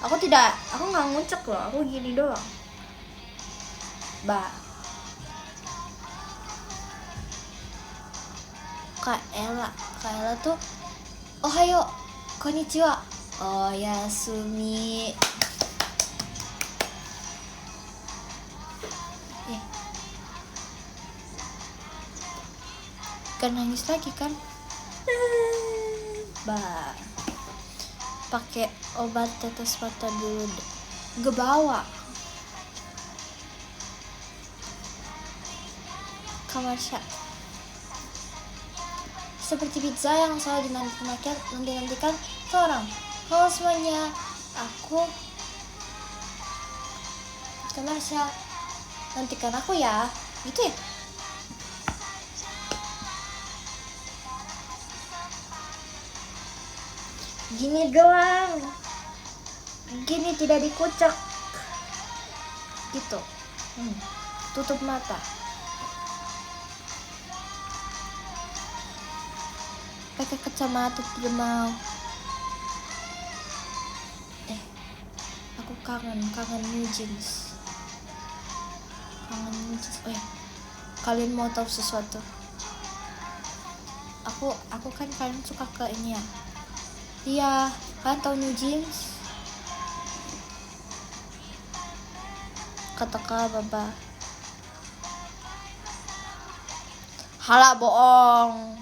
Aku nggak ngucek loh. Aku gini doang. Kak Ella tuh Ohayo, konnichiwa, oyasumi. Kan nangis lagi kan? Pakai obat tetes mata dulu deh. Gebawa. Kamasha. Seperti pizza yang selalu dinantikan seorang. Halo semuanya, aku Kamasha. Nantikan aku ya. Gitu ya? Gini doang. Gini tidak dikucek. Gitu. Tutup mata. Pakai kacamata tidak mau. Aku kangen New Jeans. Kalian mau tahu sesuatu? Aku kan kalian suka ke ini ya. Iya, kalian tahu New Jeans? Kata baba. Hala bohong.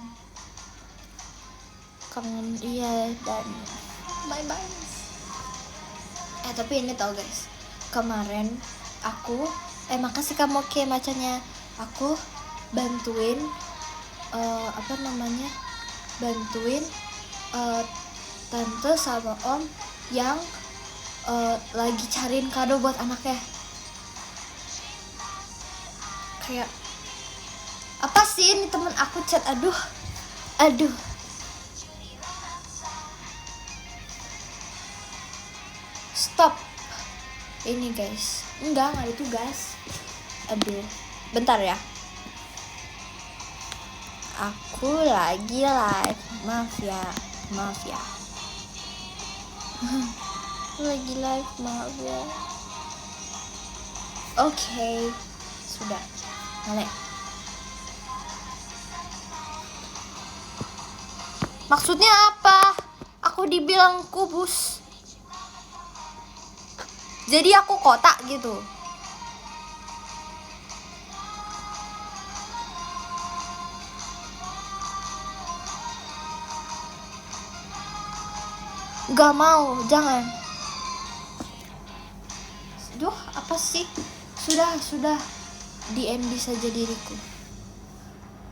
Kangen iya dan bye bye. Tapi ini tau guys, kemarin aku makasih kamu ke macanya. Aku bantuin bantuin tante sama om yang lagi cariin kado buat anaknya. Kayak apa sih ini, temen aku chat, aduh stop ini guys, enggak ada tugas. Aduh bentar ya, aku lagi live, maaf ya lagi live, maaf ya. Oke, sudah mulai. Maksudnya apa? Aku dibilang kubus, jadi aku kotak gitu. Gak mau, jangan. Duh, apa sih? Sudah DM saja diriku.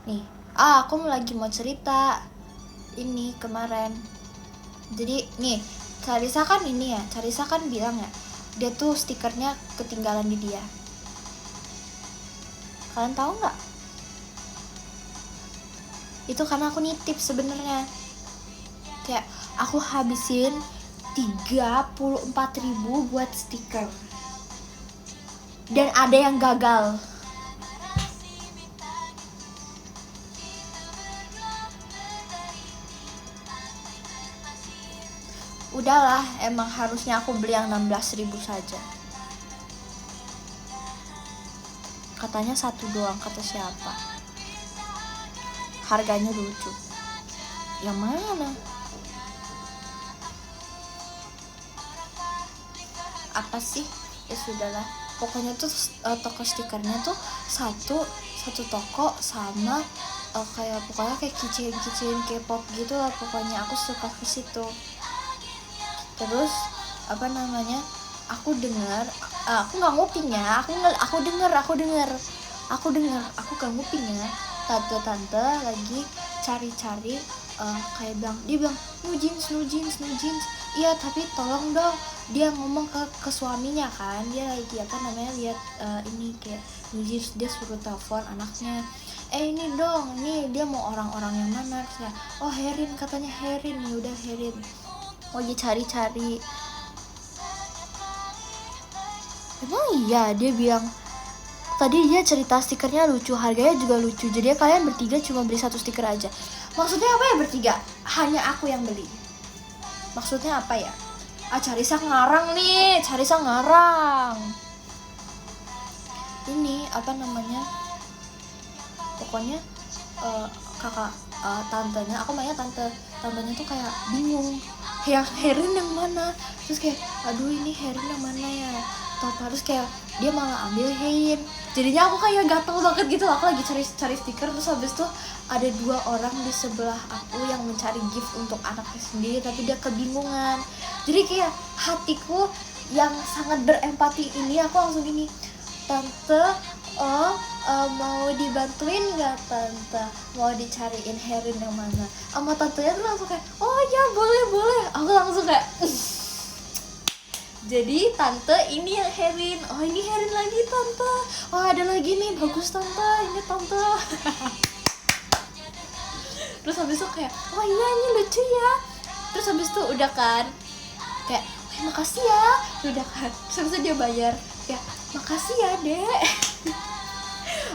Nih, aku lagi mau cerita ini kemarin. Jadi nih, Carissa kan bilang ya, dia tuh stikernya ketinggalan di dia. Kalian tahu nggak? Itu karena aku nitip sebenarnya. Kayak aku habisin 34.000 buat stiker. Dan ada yang gagal. Udahlah, emang harusnya aku beli yang 16.000 saja. Katanya satu doang, kata siapa? Harganya lucu. Yang mana? Apa sih? Ya sudahlah. Pokoknya tuh toko stikernya tuh satu toko sama kayak keychain K-pop gitu lah. Pokoknya aku suka ke situ. Terus aku dengar, aku nggak ngupingnya, aku dengar, aku gak ngupingnya, tante lagi cari kayak dia bilang new jeans, iya tapi tolong dong, dia ngomong ke suaminya kan, dia lagi lihat ini kayak new jeans, dia suruh telepon anaknya, ini dong, nih dia mau orang-orang yang mana, saya, oh Herin, katanya Herin, ya udah Herin. Lagi cari. Emang iya, dia bilang tadi dia cerita stikernya lucu, harganya juga lucu. Jadi kalian bertiga cuma beli satu stiker aja. Maksudnya apa ya bertiga? Hanya aku yang beli. Maksudnya apa ya? Carissa ngarang nih, Ini pokoknya kakak tantenya, aku mainnya tantenya tuh kayak bingung. Yang Herin yang mana, terus kayak aduh ini Herin yang mana ya, terus kayak dia malah ambil Hein, jadinya aku kayak gatel banget gitu. Aku lagi cari stiker, terus habis itu ada 2 orang di sebelah aku yang mencari gift untuk anaknya sendiri, tapi dia kebingungan. Jadi kayak hatiku yang sangat berempati ini, aku langsung gini, tante, mau dibantuin nggak tante, mau dicariin Herin yang mana? Sama tantenya tuh langsung kayak, oh ya boleh. Aku langsung kayak jadi tante ini yang Herin, oh ini Herin lagi tante, oh ada lagi nih, bagus tante, ini tante. Terus habis itu kayak, oh iya ini lucu ya. Terus habis itu udah kan kayak, makasih ya, udah kan. Terus habis itu dia bayar, kayak makasih ya dek.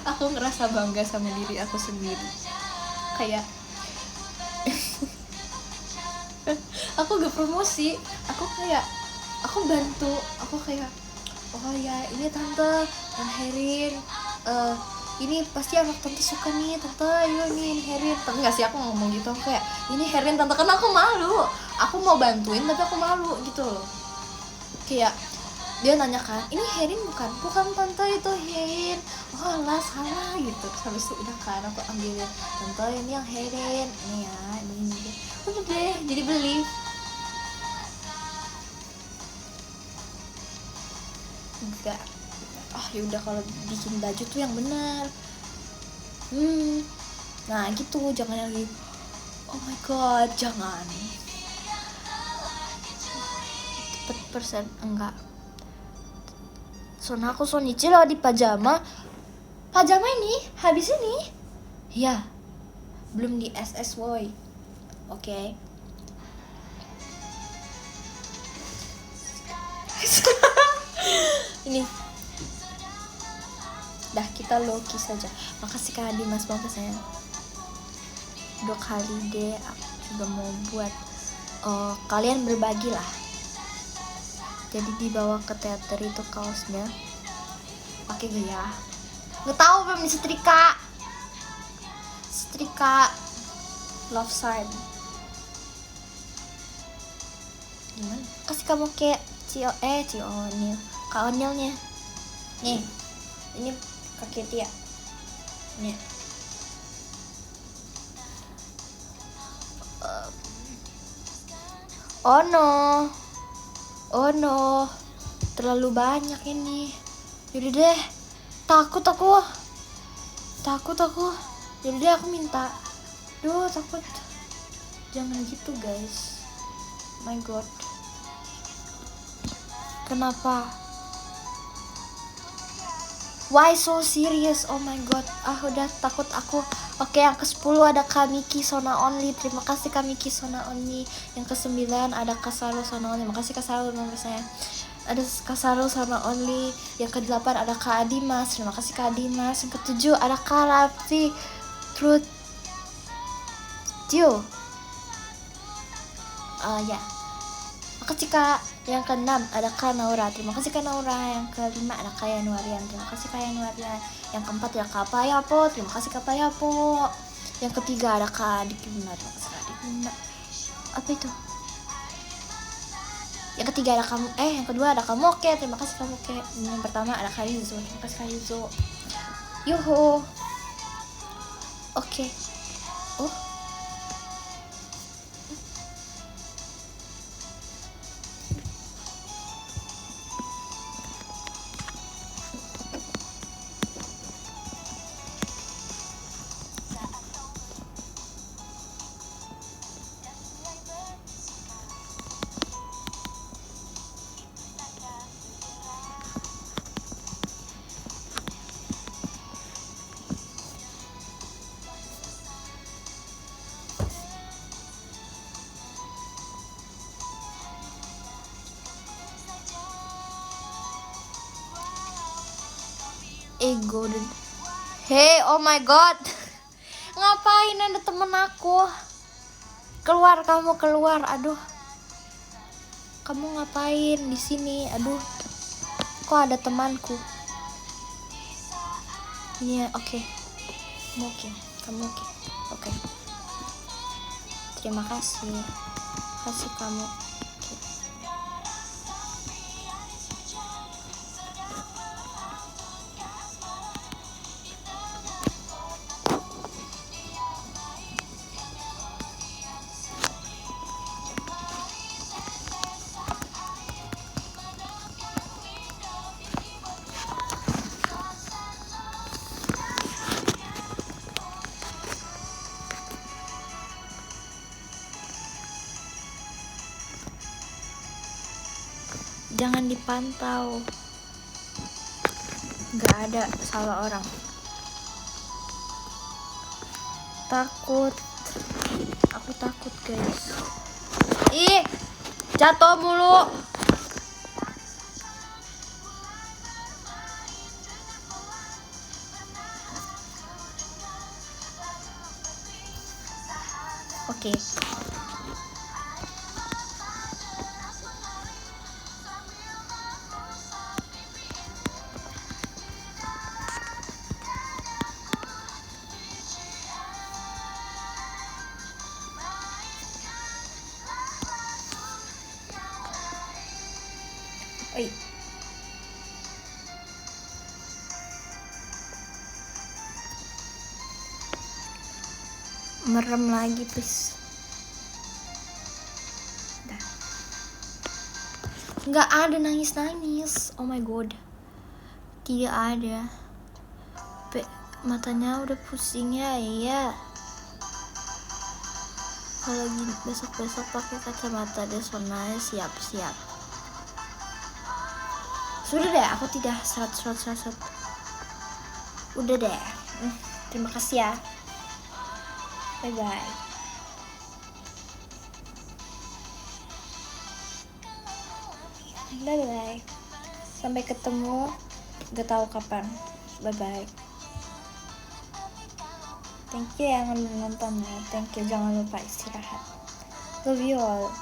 Aku ngerasa bangga sama diri aku sendiri. Kayak aku gak promosi, aku bantu, aku kayak, oh ya ini tante yang Herin, ini pasti anak tante suka nih tante, ayo nih Herin. Tapi nggak sih, aku ngomong gitu, aku kayak ini Herin tante, karena aku malu, aku mau bantuin tapi aku malu gitu loh. Kayak Dia nanya kan, ini Herin bukan tante, itu Herin. Oh lah salah gitu. Terus habis itu udah kan aku ambilin, tante ini yang Herin, ini ya ini. Udah deh, jadi beli. Enggak, ya udah kalau bikin baju tuh yang benar. Nah gitu, jangan lagi oh my god, jangan 4% enggak. Soalnya aku so nyicil di pajama ini habis ini ya, belum di SS boy. Oke. Ini dah, kita low-key saja. Makasih Kak Dimas, maaf saya 2 kali deh aku juga mau buat kalian berbagi lah. Jadi dibawa ke teater itu kaosnya pakai gaya nggak tahu, belum disetrika. Setrika love sign gimana, kasih kamu kayak Cio Onil, Kak Onilnya nih, ini kaki Tia nih. Oh no, terlalu banyak ini. Yaudah deh, takut aku. Yaudah deh, aku minta. Duh, takut. Jangan gitu guys. My god. Kenapa? Why so serious? Oh my god. Udah takut aku. Oke, yang ke-10 ada Kamiki Sona Only. Terima kasih Kamiki Sona Only. Yang ke-9 ada Kasaru Sona Only. Makasih Kasaru nomor saya. Ada Kasaru Sona Only. Yang ke-8 ada Kak Adimas. Terima kasih Kak Adimas. Yang ke-7 ada Kak Raffi Truth Dio. Ya. Makasih Kak. Yang ke-6 ada Kak Naura. Terima kasih Kak Naura. Yang ke-5 ada Kak Yanuarian. Terima kasih Kak Yanuarian. Yang ke-4 ada Kak Payapo. Terima kasih Kak Payapo. Yang ke-3 ada Kak Dikuna. Terima kasih Kak Dikuna. Apa itu? Yang ke-3 ada kamu. Yang kedua ada Kamu Oke. Terima kasih Kamu Oke. Yang pertama ada Kak Rizo. Terima kasih Kak Rizo. Yuhu. Oke. Golden. Hey, oh my god. Ngapain ada temen aku? Keluar kamu, keluar. Aduh. Kamu ngapain di sini? Aduh. Kok ada temanku? Iya, oke. Kamu oke. Oke. Terima kasih. Kasih kamu. Jangan dipantau. Gak ada salah orang. Takut. Aku takut guys. Ih, jatuh mulu. Oke. Oi. merem lagi please. Dah. Nggak ada nangis. Oh my god, tidak ada. Matanya udah pusing ya. Iya, kalau lagi besok pakai kacamata desona ya, siap. Sudah deh, aku tidak serat. Udah deh. Terima kasih ya. Bye bye. Sampai ketemu. Gak tahu kapan. Bye bye. Thank you yang udah nonton ya. Thank you, jangan lupa istirahat. Love you all.